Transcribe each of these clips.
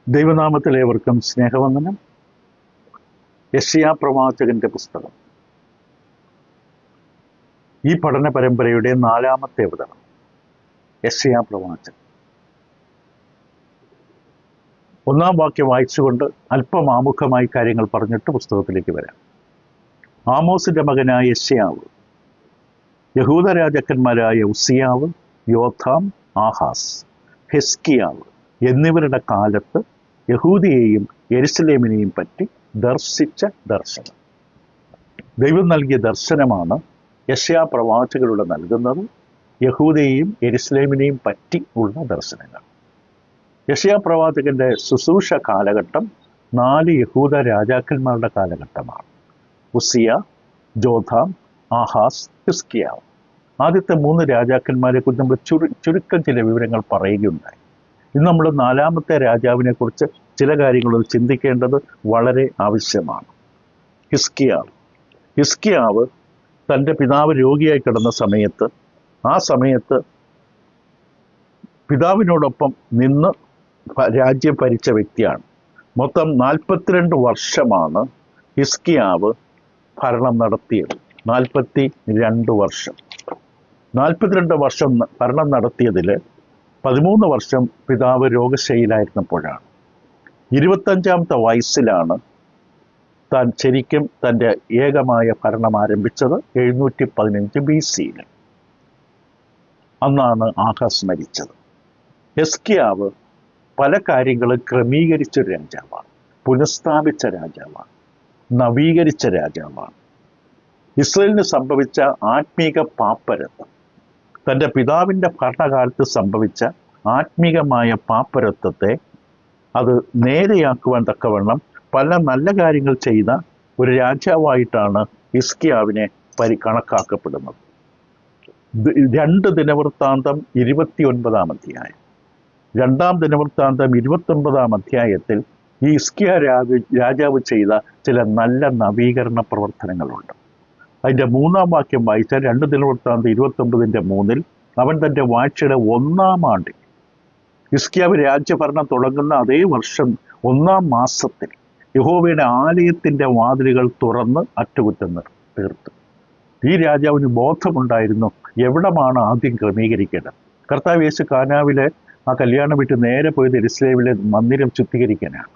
ദൈവനാമത്തിലേവർക്കും സ്നേഹവന്ദനം. യെശയ്യാ പ്രവാചകന്റെ പുസ്തകം. ഈ പഠന പരമ്പരയുടെ 4ാമത്തെ അവതരണം യെശയ്യാ പ്രവാചകൻ. 1-ാം വാക്യം വായിച്ചുകൊണ്ട് അല്പം ആമുഖമായി കാര്യങ്ങൾ പറഞ്ഞിട്ട് പുസ്തകത്തിലേക്ക് വരാം. ആമോസിന്റെ മകനായ യെശയ്യാവ്, യഹൂദ രാജാക്കന്മാരായ ഉസ്സിയാവ്, യോഥാം, ആഹാസ്, ഹിസ്കിയാവ് എന്നിവരുടെ കാലത്ത് യഹൂദിയെയും യെരുശലേമിനെയും പറ്റി ദർശിച്ച ദർശനം. ദൈവം നൽകിയ ദർശനമാണ് യെശയ്യാ പ്രവാചകരുടെ നൽകുന്നത്. യഹൂദയെയും യെരുശലേമിനെയും പറ്റി ഉള്ള ദർശനങ്ങൾ. യെശയ്യാ പ്രവാചകന്റെ ശുശ്രൂഷ കാലഘട്ടം 4 യഹൂദ രാജാക്കന്മാരുടെ കാലഘട്ടമാണ്. ഉസ്സിയ, ജോഥാം, ആഹാസ്, ഹിസ്കിയാവ്. ആദ്യത്തെ 3 രാജാക്കന്മാരെ കുറിച്ച് നമ്മൾ ചുരുക്കം ചില വിവരങ്ങൾ പറയുകയുണ്ടായി. ഇന്ന് നമ്മൾ 4ാമത്തെ രാജാവിനെ കുറിച്ച് ചില കാര്യങ്ങൾ ചിന്തിക്കേണ്ടത് വളരെ ആവശ്യമാണ്. ഹിസ്കിയാവ് തൻ്റെ പിതാവ് രോഗിയായി കിടന്ന സമയത്ത്, ആ സമയത്ത് പിതാവിനോടൊപ്പം നിന്ന് രാജ്യം ഭരിച്ച വ്യക്തിയാണ്. മൊത്തം 42 വർഷമാണ് ഹിസ്കിയാവ് ഭരണം നടത്തിയത്. 42 വർഷം. 42 വർഷം ഭരണം നടത്തിയതിൽ 13 വർഷം പിതാവ് രോഗശൈലിയിലായിരുന്നപ്പോഴാണ്. 25ാമത്തെ വയസ്സിലാണ് താൻ ശരിക്കും തൻ്റെ ഏകമായ ഭരണം ആരംഭിച്ചത്. 715 BC. അന്നാണ് ആഹാസ് മരിച്ചത്. ഹിസ്കിയാവ് പല കാര്യങ്ങളും ക്രമീകരിച്ചൊരു രാജാവാണ്, പുനഃസ്ഥാപിച്ച രാജാവാണ്, നവീകരിച്ച രാജാവാണ്. ഇസ്രയേലിന് സംഭവിച്ച ആത്മീക പാപ്പരത്വം, തൻ്റെ പിതാവിൻ്റെ ഭരണകാലത്ത് സംഭവിച്ച ആത്മീകമായ പാപ്പരത്വത്തെ അത് നേരെയാക്കുവാൻ തക്കവണ്ണം പല നല്ല കാര്യങ്ങൾ ചെയ്ത ഒരു രാജാവായിട്ടാണ് ഹിസ്കിയാവിനെ കണക്കാക്കപ്പെടുന്നത്. 2 ദിനവൃത്താന്തം 29-ാം അധ്യായം, 2-ാം ദിനവൃത്താന്തം 29-ാം അധ്യായത്തിൽ ഈ ഹിസ്കിയാ രാജാവ് ചെയ്ത ചില നല്ല നവീകരണ പ്രവർത്തനങ്ങളുണ്ട്. അതിൻ്റെ 3-ാം വാക്യം വായിച്ചാൽ 2 ദിനവൃത്താന്തം 29-ന്റെ 3-ൽ അവൻ തൻ്റെ വാഴ്ചയുടെ 1-ാം ആണ്ടിൽ, ഹിസ്കിയാവ് രാജ്യഭരണം തുടങ്ങുന്ന അതേ വർഷം 1-ാം മാസത്തിൽ യഹോവയുടെ ആലയത്തിൻ്റെ വാതിലുകൾ തുറന്ന് അറ്റകുറ്റം തീർത്തു. ഈ രാജാവിന് ബോധമുണ്ടായിരുന്നു എവിടമാണ് ആദ്യം ക്രമീകരിക്കേണ്ടത്. കർത്താവ് യേശു കാനാവിലെ ആ കല്യാണം വിട്ട് നേരെ പോയത് യെരുശലേമിലെ മന്ദിരം ശുദ്ധീകരിക്കാനാണ്.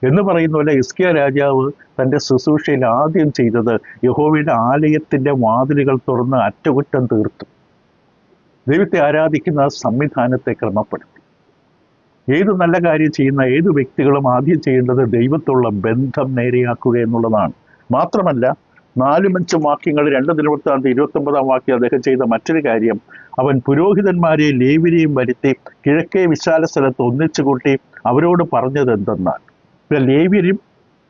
എന്ന് പറയുന്ന പോലെ ഹിസ്കിയാ രാജാവ് തൻ്റെ ശുശ്രൂഷയിൽ ആദ്യം ചെയ്തത് യഹോവയുടെ ആലയത്തിൻ്റെ വാതിലുകൾ തുറന്ന് അറ്റകുറ്റം തീർത്തു. ദൈവത്തെ ആരാധിക്കുന്ന സംവിധാനത്തെ ക്രമപ്പെടുത്തി. ഏത് നല്ല കാര്യം ചെയ്യുന്ന ഏത് വ്യക്തികളും ആദ്യം ചെയ്യേണ്ടത് ദൈവത്തുള്ള ബന്ധം നേരെയാക്കുക എന്നുള്ളതാണ്. മാത്രമല്ല 4-5 വാക്യങ്ങൾ 2 ദിനവൃത്താന്തം 29-ാം വാക്യം അദ്ദേഹം ചെയ്ത മറ്റൊരു കാര്യം, അവൻ പുരോഹിതന്മാരെയും ലേവ്യരെയും വരുത്തി കിഴക്കേ വിശാല സ്ഥലത്ത് ഒന്നിച്ചു കൂട്ടി അവരോട് പറഞ്ഞത് എന്തെന്നാൽ, ലേവ്യരും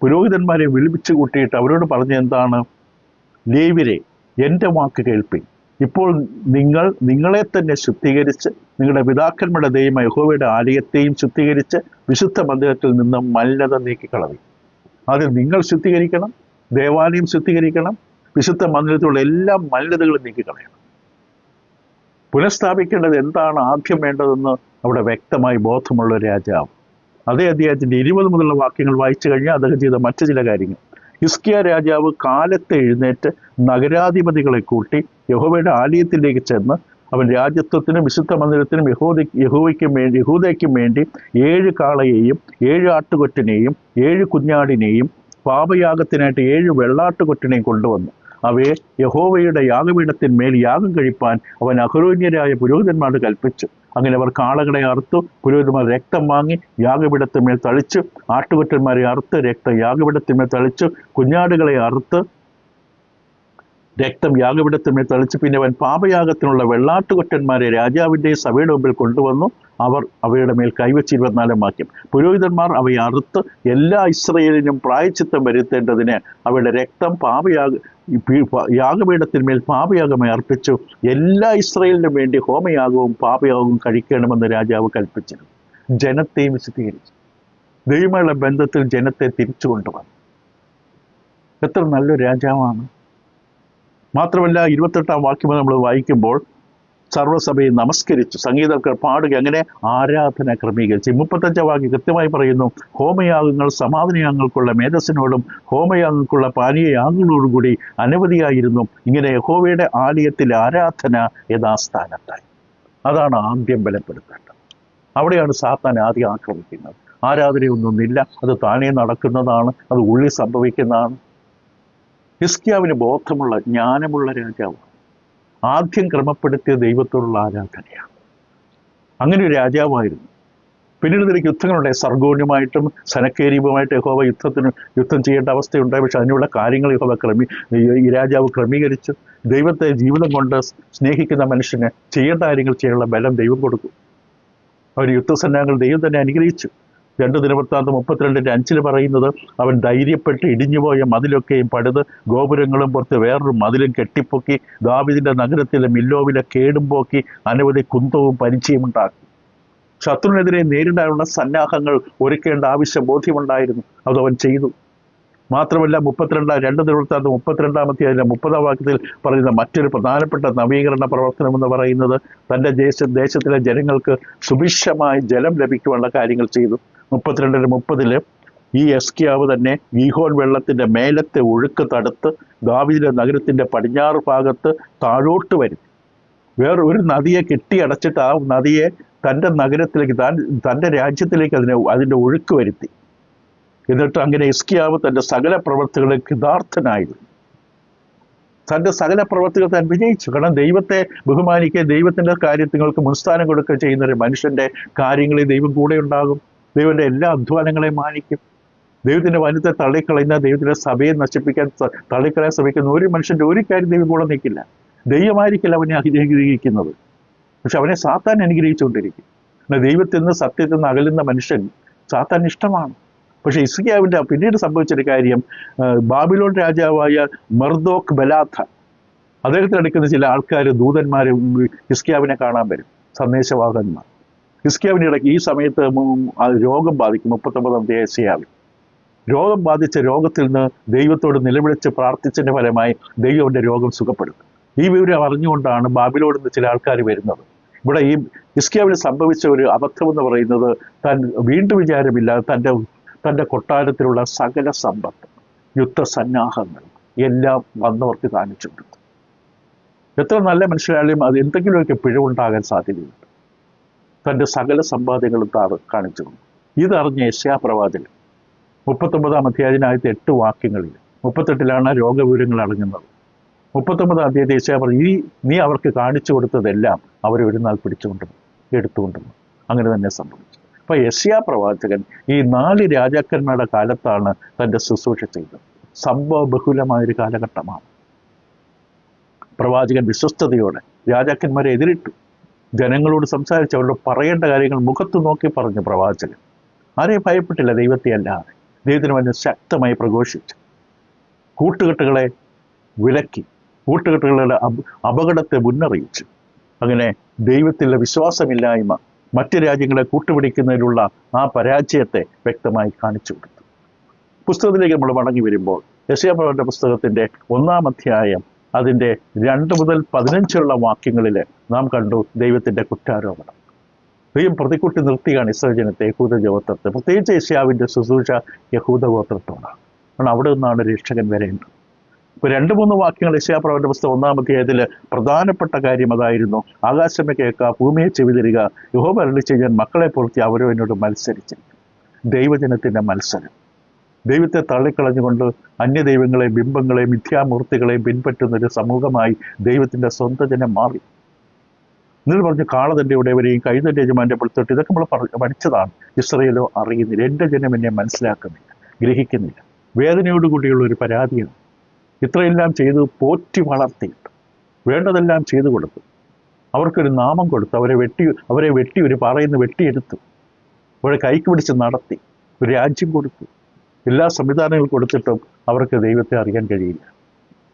പുരോഹിതന്മാരെ വിളിപ്പിച്ചു കൂട്ടിയിട്ട് അവരോട് പറഞ്ഞ എന്താണ്? ലേവ്യരെ, എൻ്റെ വാക്ക് കേൾപ്പിൻ. ഇപ്പോൾ നിങ്ങളെ തന്നെ ശുദ്ധീകരിച്ച് നിങ്ങളുടെ പിതാക്കന്മാരുടെ ദൈവമായ യഹോവയുടെ ആലയത്തെയും ശുദ്ധീകരിച്ച് വിശുദ്ധ മന്ദിരത്തിൽ നിന്ന് മലിനത നീക്കിക്കളയും. ആദ്യം നിങ്ങൾ ശുദ്ധീകരിക്കണം, ദേവാലയം ശുദ്ധീകരിക്കണം, വിശുദ്ധ മന്ദിരത്തിലുള്ള എല്ലാ മലിനതകളും നീക്കിക്കളയണം. പുനഃസ്ഥാപിക്കേണ്ടത് എന്താണ് ആദ്യം വേണ്ടതെന്ന് അവിടെ വ്യക്തമായി ബോധമുള്ള രാജാവ്. അതേ അധ്യായത്തിൻ്റെ 20 മുതലുള്ള വാക്യങ്ങൾ വായിച്ചു കഴിഞ്ഞാൽ അദ്ദേഹം ചെയ്ത മറ്റു ചില കാര്യങ്ങൾ. ഹിസ്കിയാ രാജാവ് കാലത്ത് എഴുന്നേറ്റ് നഗരാധിപതികളെ കൂട്ടി യഹോവയുടെ ആലയത്തിലേക്ക് ചെന്ന് അവൻ രാജ്യത്വത്തിനും വിശുദ്ധ മന്ദിരത്തിനും യഹൂദയ്ക്കും വേണ്ടി 7 കാളയെയും 7 ആട്ടുകൊറ്റനെയും 7 കുഞ്ഞാടിനെയും പാപയാഗത്തിനായിട്ട് 7 വെള്ളാട്ടുകൊറ്റനെയും കൊണ്ടുവന്നു അവയെ യഹോവയുടെ യാഗപീഠത്തിന്മേൽ യാഗം കഴിപ്പാൻ അവൻ അഹരോന്യരായ പുരോഹിതന്മാരോട് കൽപ്പിച്ചു. അങ്ങനെ അവർ കാളകളെ അറുത്തു, പുരോഹിതന്മാർ രക്തം വാങ്ങി യാഗപീഠത്തിന്മേൽ തളിച്ചു, ആട്ടുകൊറ്റന്മാരെ അറുത്ത് രക്തം യാഗപീഠത്തിന്മേൽ തളിച്ചു, കുഞ്ഞാടുകളെ അറുത്ത് രക്തം യാഗപീഠത്തിന്മേൽ തളിച്ചു. പിന്നെ അവൻ പാപയാഗത്തിനുള്ള വെള്ളാട്ടുകൊറ്റന്മാരെ രാജാവിൻ്റെ സഭയുടെ മുമ്പിൽ കൊണ്ടുവന്നു. അവർ അവയുടെ മേൽ കൈവച്ച് 24-ാം വാക്യം, പുരോഹിതന്മാർ അവയെ അറുത്ത് എല്ലാ ഇസ്രായേലിനും പ്രായശ്ചിത്തം വരുത്തേണ്ടതിന് അവയുടെ രക്തം യാഗപീഠത്തിന്മേൽ പാപയാഗമായി അർപ്പിച്ചു. എല്ലാ ഇസ്രായേലിനും വേണ്ടി ഹോമയാഗവും പാപയാഗവും കഴിക്കണമെന്ന് രാജാവ് കൽപ്പിച്ചിരുന്നു. ജനത്തെയും വിശദീകരിച്ചു. ദൈവമുള്ള ബന്ധത്തിൽ ജനത്തെ തിരിച്ചു കൊണ്ടുവന്നു. എത്ര നല്ലൊരു രാജാവാണ്! മാത്രമല്ല 28-ാം വാക്യം നമ്മൾ വായിക്കുമ്പോൾ സർവ്വസഭയെ നമസ്കരിച്ചു, സംഗീതക്കാർ പാടുക, അങ്ങനെ ആരാധന ക്രമീകരിച്ചു. 35 വാക്യം കൃത്യമായി പറയുന്നു, ഹോമയാഗങ്ങൾ സമാധാനയാഗങ്ങൾക്കുള്ള മേധസ്സിനോടും ഹോമയാഗങ്ങൾക്കുള്ള പാനീയയാഗങ്ങളോടും കൂടി അനവധിയായിരുന്നു. ഇങ്ങനെ യഹോവയുടെ ആലയത്തിലെ ആരാധന യഥാസ്ഥാനത്തായി. അതാണ് ആദ്യം ബലപ്പെടുത്തേണ്ടത്. അവിടെയാണ് സാത്താൻ ആദ്യം ആക്രമിക്കുന്നത്. ആരാധനയൊന്നുമില്ല, അത് താനേ നടക്കുന്നതാണ്, അത് ഉള്ളിൽ സംഭവിക്കുന്നതാണ്. ഹിസ്കിയാവിന് ബോധമുള്ള ജ്ഞാനമുള്ള രാജാവ് ആദ്യം ക്രമപ്പെടുത്തിയ ദൈവത്തോടുള്ള ആരാധനയാണ്. അങ്ങനെ ഒരു രാജാവായിരുന്നു. പിന്നീട് ഇതിലേക്ക് യുദ്ധങ്ങളുണ്ടായി. സർഗോന്യമായിട്ടും സനക്കേരീപുമായിട്ട് യഹോവ യുദ്ധം ചെയ്യേണ്ട അവസ്ഥയുണ്ടായി. പക്ഷെ അതിനുള്ള കാര്യങ്ങൾ യഹോവ ഈ രാജാവ് ക്രമീകരിച്ചു. ദൈവത്തെ ജീവിതം കൊണ്ട് സ്നേഹിക്കുന്ന മനുഷ്യന് ചെയ്യേണ്ട കാര്യങ്ങൾ ചെയ്യാനുള്ള ബലം ദൈവം കൊടുക്കും. അവർ യുദ്ധസന്നാഹങ്ങൾ ദൈവം തന്നെ അനുഗ്രഹിച്ചു. 2 ദിനവൃത്താന്തം 32:5 പറയുന്നത്, അവൻ ധൈര്യപ്പെട്ട് ഇടിഞ്ഞുപോയ മതിലൊക്കെയും പടുത് ഗോപുരങ്ങളും പുറത്ത് വേറൊരു മതിലും കെട്ടിപ്പൊക്കി ദാവീദിന്റെ നഗരത്തിലെ മില്ലോവിലെ കേടും പോക്കി അനവധി കുന്തവും പരിചയം ഉണ്ടാക്കി. ശത്രുവിനെതിരെ നേരിടാനുള്ള സന്നാഹങ്ങൾ ഒരുക്കേണ്ട ആവശ്യം ബോധ്യമുണ്ടായിരുന്നു. അതവൻ ചെയ്തു. മാത്രമല്ല 2 ദിനവൃത്താന്തം 32-ാമത്തെ 30-ാം വാക്യത്തിൽ പറയുന്ന മറ്റൊരു പ്രധാനപ്പെട്ട നവീകരണ പ്രവർത്തനം എന്ന് പറയുന്നത്, തൻ്റെ ദേശത്തിലെ ജനങ്ങൾക്ക് സുഭിക്ഷമായി ജലം ലഭിക്കുവാനുള്ള കാര്യങ്ങൾ ചെയ്തു. 32:30 ഈ ഹിസ്കിയാവ് തന്നെ ഗീഹോൻ വെള്ളത്തിന്റെ മേലത്തെ ഒഴുക്ക് തടുത്ത് ദാവീദിന്റെ നഗരത്തിന്റെ പടിഞ്ഞാറ് ഭാഗത്ത് താഴോട്ട് വരും. വേറൊരു നദിയെ കെട്ടിയടച്ചിട്ട് ആ നദിയെ തൻ്റെ നഗരത്തിലേക്ക്, തൻ്റെ രാജ്യത്തിലേക്ക് അതിൻ്റെ ഒഴുക്ക് വരുത്തി. എന്നിട്ട് അങ്ങനെ ഹിസ്കിയാവ് തൻ്റെ സകല പ്രവർത്തികളിൽ കൃതാർത്ഥനായിരുന്നു. തൻ്റെ സകല പ്രവർത്തികൾ താൻ വിജയിച്ചു. കാരണം ദൈവത്തെ ബഹുമാനിക്കുകയും ദൈവത്തിൻ്റെ കാര്യങ്ങൾക്ക് മുൻസ്ഥാനം കൊടുക്കുകയും ചെയ്യുന്ന ഒരു മനുഷ്യൻ്റെ കാര്യങ്ങളിൽ ദൈവം കൂടെ ഉണ്ടാകും. ദൈവൻ്റെ എല്ലാ അധ്വാനങ്ങളെയും മാനിക്കും. ദൈവത്തിൻ്റെ വചനത്തെ തള്ളിക്കളയുന്ന, ദൈവത്തിൻ്റെ സഭയെ നശിപ്പിക്കാൻ തള്ളിക്കളയാൻ ശ്രമിക്കുന്ന ഒരു മനുഷ്യൻ്റെ ഒരു കാര്യം ദൈവം കൂടെ നിൽക്കില്ല. ദൈവമായിരിക്കില്ല അവനെ അനുഗ്രഹിക്കുന്നത്, പക്ഷെ അവനെ സാത്താൻ അനുഗ്രഹിച്ചുകൊണ്ടിരിക്കും. എന്നാൽ ദൈവത്തിൽ നിന്ന് സത്യത്തിൽ നിന്ന് അകലുന്ന മനുഷ്യൻ സാത്താൻ ഇഷ്ടമാണ്. പക്ഷെ ഹിസ്കിയാവിൻ്റെ പിന്നീട് സംഭവിച്ചൊരു കാര്യം, ബാബിലോൺ രാജാവായ മർദോക്ക് ബലാഥ, അദ്ദേഹത്തിന് അടുക്കുന്ന ചില ആൾക്കാർ, ദൂതന്മാർ ഹിസ്കിയാവിനെ കാണാൻ വരും, സന്ദേശവാഹകന്മാർ. ഹിസ്കിയാവിന് ഇടയ്ക്ക് ഈ സമയത്ത് രോഗം ബാധിക്കും. 39-ാമത്തെ ഹിസ്കിയാവിൽ രോഗം ബാധിച്ച രോഗത്തിൽ നിന്ന് ദൈവത്തോട് നിലവിളിച്ച് പ്രാർത്ഥിച്ചതിൻ്റെ ഫലമായി ദൈവം അവൻ്റെ രോഗം സുഖപ്പെടുത്തും. ഈ വിവരം അറിഞ്ഞുകൊണ്ടാണ് ബാബിലോണിൽ നിന്ന് ചില ആൾക്കാർ വരുന്നത്. ഇവിടെ ഈ ഹിസ്കിയാവിന് സംഭവിച്ച ഒരു അബദ്ധം എന്ന് പറയുന്നത്, താൻ വീണ്ടും വിചാരമില്ലാതെ തൻ്റെ കൊട്ടാരത്തിലുള്ള സകല സമ്പത്ത്, യുദ്ധസന്നാഹങ്ങൾ എല്ലാം വന്നവർക്ക് കാണിച്ചു കൊടുത്തു. എത്ര നല്ല മനുഷ്യരായാലും അത് എന്തെങ്കിലുമൊക്കെ പിഴവുണ്ടാകാൻ സാധ്യതയുണ്ട്. തൻ്റെ സകല സമ്പാദ്യങ്ങളും കാണിച്ചു കൊടുത്തു. ഇതറിഞ്ഞ യെശയ്യാ പ്രവാചകൻ 39-ാം അധ്യായം 8 വാക്യങ്ങളിൽ 38-ലാണ് രോഗവിവരങ്ങൾ അടങ്ങുന്നത്. 39-ാം അധ്യായത്തിൽ യെശയ്യാ പറഞ്ഞു, നീ അവർക്ക് കാണിച്ചു കൊടുത്തതെല്ലാം അവർ ഒരു നാൾ എടുത്തുകൊണ്ടുവന്നു. അങ്ങനെ തന്നെ സംഭവിച്ചു. അപ്പൊ യെശയ്യാ പ്രവാചകൻ ഈ 4 രാജാക്കന്മാരുടെ കാലത്താണ് തൻ്റെ ശുശ്രൂഷ ചെയ്തത്. സംഭവ ബഹുലമായൊരു കാലഘട്ടമാണ്. പ്രവാചകൻ വിശ്വസ്തയോടെ രാജാക്കന്മാരെ എതിരിട്ടു. ജനങ്ങളോട് സംസാരിച്ച് അവരോട് പറയേണ്ട കാര്യങ്ങൾ മുഖത്ത് നോക്കി പറഞ്ഞു പ്രവാചകൻ. ആരെയും ഭയപ്പെട്ടില്ല, ദൈവത്തെ അല്ലാതെ. ദൈവത്തിന് മുന്നിൽ ശക്തമായി പ്രഘോഷിച്ചു. കൂട്ടുകെട്ടുകളെ വിലക്കി, കൂട്ടുകെട്ടുകളുടെ അപകടത്തെ മുന്നറിയിച്ചു. അങ്ങനെ ദൈവത്തിലെ വിശ്വാസമില്ലായ്മ, മറ്റ് രാജ്യങ്ങളെ കൂട്ടുപിടിക്കുന്നതിനുള്ള ആ പരാജയത്തെ വ്യക്തമായി കാണിച്ചു കൊടുത്തു. പുസ്തകത്തിലേക്ക് നമ്മൾ മടങ്ങി വരുമ്പോൾ യെശയ്യാ പ്രവാചകന്റെ പുസ്തകത്തിൻ്റെ 1-ാം അധ്യായം അതിൻ്റെ 2 മുതൽ 15 വാക്യങ്ങളിൽ നാം കണ്ടു ദൈവത്തിൻ്റെ കുറ്റാരോപണം. ദൈവം പ്രതിക്കൂട്ടി നിർത്തിയാണ് ഇസ്രായേൽ ജനത്തെ, യഹൂദ ഗോത്രത്തെ. പ്രത്യേകിച്ച് യെശയ്യാവിൻ്റെ ശുശ്രൂഷ യഹൂദ ഗോത്രത്തോടാണ്. കാരണം അവിടെ നിന്നാണ് രക്ഷകൻ വരേണ്ടത്. ഇപ്പോൾ 2-3 വാക്യങ്ങൾ യെശയ്യാ പ്രവാചകന്റെ പുസ്തകം 1-ാം അധ്യായത്തിൽ പ്രധാനപ്പെട്ട കാര്യം അതായിരുന്നു, ആകാശമേ കേൾക്കുക, ഭൂമിയെ ചെവിതരിക, യഹോവ അരുളിച്ചെയ്യാൻ ഞാൻ മക്കളെ പുറത്തി അവരോ എന്നോട് മത്സരിച്ചിരിക്കും. ദൈവജനത്തിൻ്റെ മത്സരം. ദൈവത്തെ തള്ളിക്കളഞ്ഞുകൊണ്ട് അന്യദൈവങ്ങളെയും ബിംബങ്ങളെയും മിഥ്യാമൂർത്തികളെയും പിൻപറ്റുന്നൊരു സമൂഹമായി ദൈവത്തിൻ്റെ സ്വന്തം ജനം മാറി. നിങ്ങൾ പറഞ്ഞു, കാളതൻ്റെ ഉടയവരെയും കൈതൻ്റെ യജമാൻ്റെ പുറത്തോട്ട്, ഇതൊക്കെ നമ്മൾ പഠിച്ചതാണ്. ഇസ്രായേലോ അറിയുന്നില്ല, എൻ്റെ ജനം എന്നെ മനസ്സിലാക്കുന്നില്ല, ഗ്രഹിക്കുന്നില്ല. വേദനയോടുകൂടിയുള്ള ഒരു പരാതിയാണ്. ഇത്രയെല്ലാം ചെയ്ത് പോറ്റി വളർത്തിയിട്ട് വേണ്ടതെല്ലാം ചെയ്തു കൊടുത്തു. അവർക്കൊരു നാമം കൊടുത്തു, അവരെ വെട്ടി ഒരു പാറയിൽ വെട്ടിയെടുത്തു, അവരെ കൈക്ക് പിടിച്ച് നടത്തി, ഒരു രാജ്യം കൊടുത്തു, എല്ലാ സംവിധാനങ്ങളും കൊടുത്തിട്ടും അവർക്ക് ദൈവത്തെ അറിയാൻ കഴിയില്ല.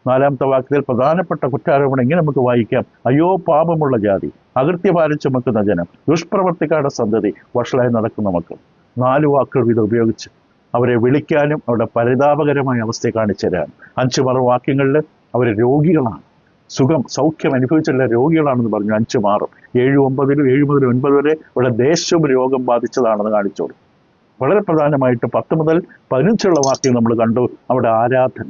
4-ാമത്തെ വാക്യത്തിൽ പ്രധാനപ്പെട്ട കുറ്റാരോപണം ഇങ്ങനെ നമുക്ക് വായിക്കാം: അയ്യോ പാപമുള്ള ജാതി, അകൃത്യഭാരം ചുമക്കുന്ന ജനം, ദുഷ്പ്രവർത്തിക്കാരുടെ സന്തതി, വഷളായി നടക്കുന്ന മക്കൾ. 4 വാക്കുകൾ ഇത് ഉപയോഗിച്ച് അവരെ വിളിക്കാനും അവരുടെ പരിതാപകരമായ അവസ്ഥയെ കാണിച്ചു തരാൻ. 5 വാക്യങ്ങളിൽ അവർ രോഗികളാണ്, സൗഖ്യം അനുഭവിച്ചുള്ള രോഗികളാണെന്ന് പറഞ്ഞു. 5 മാറും 7, 9, 7 മുതൽ 9 വരെ ഇവിടെ ദേശവും രോഗം ബാധിച്ചതാണെന്ന് കാണിച്ചോളൂ. വളരെ പ്രധാനമായിട്ട് 10 മുതൽ 15 വാക്യം നമ്മൾ കണ്ടു. അവിടെ ആരാധന,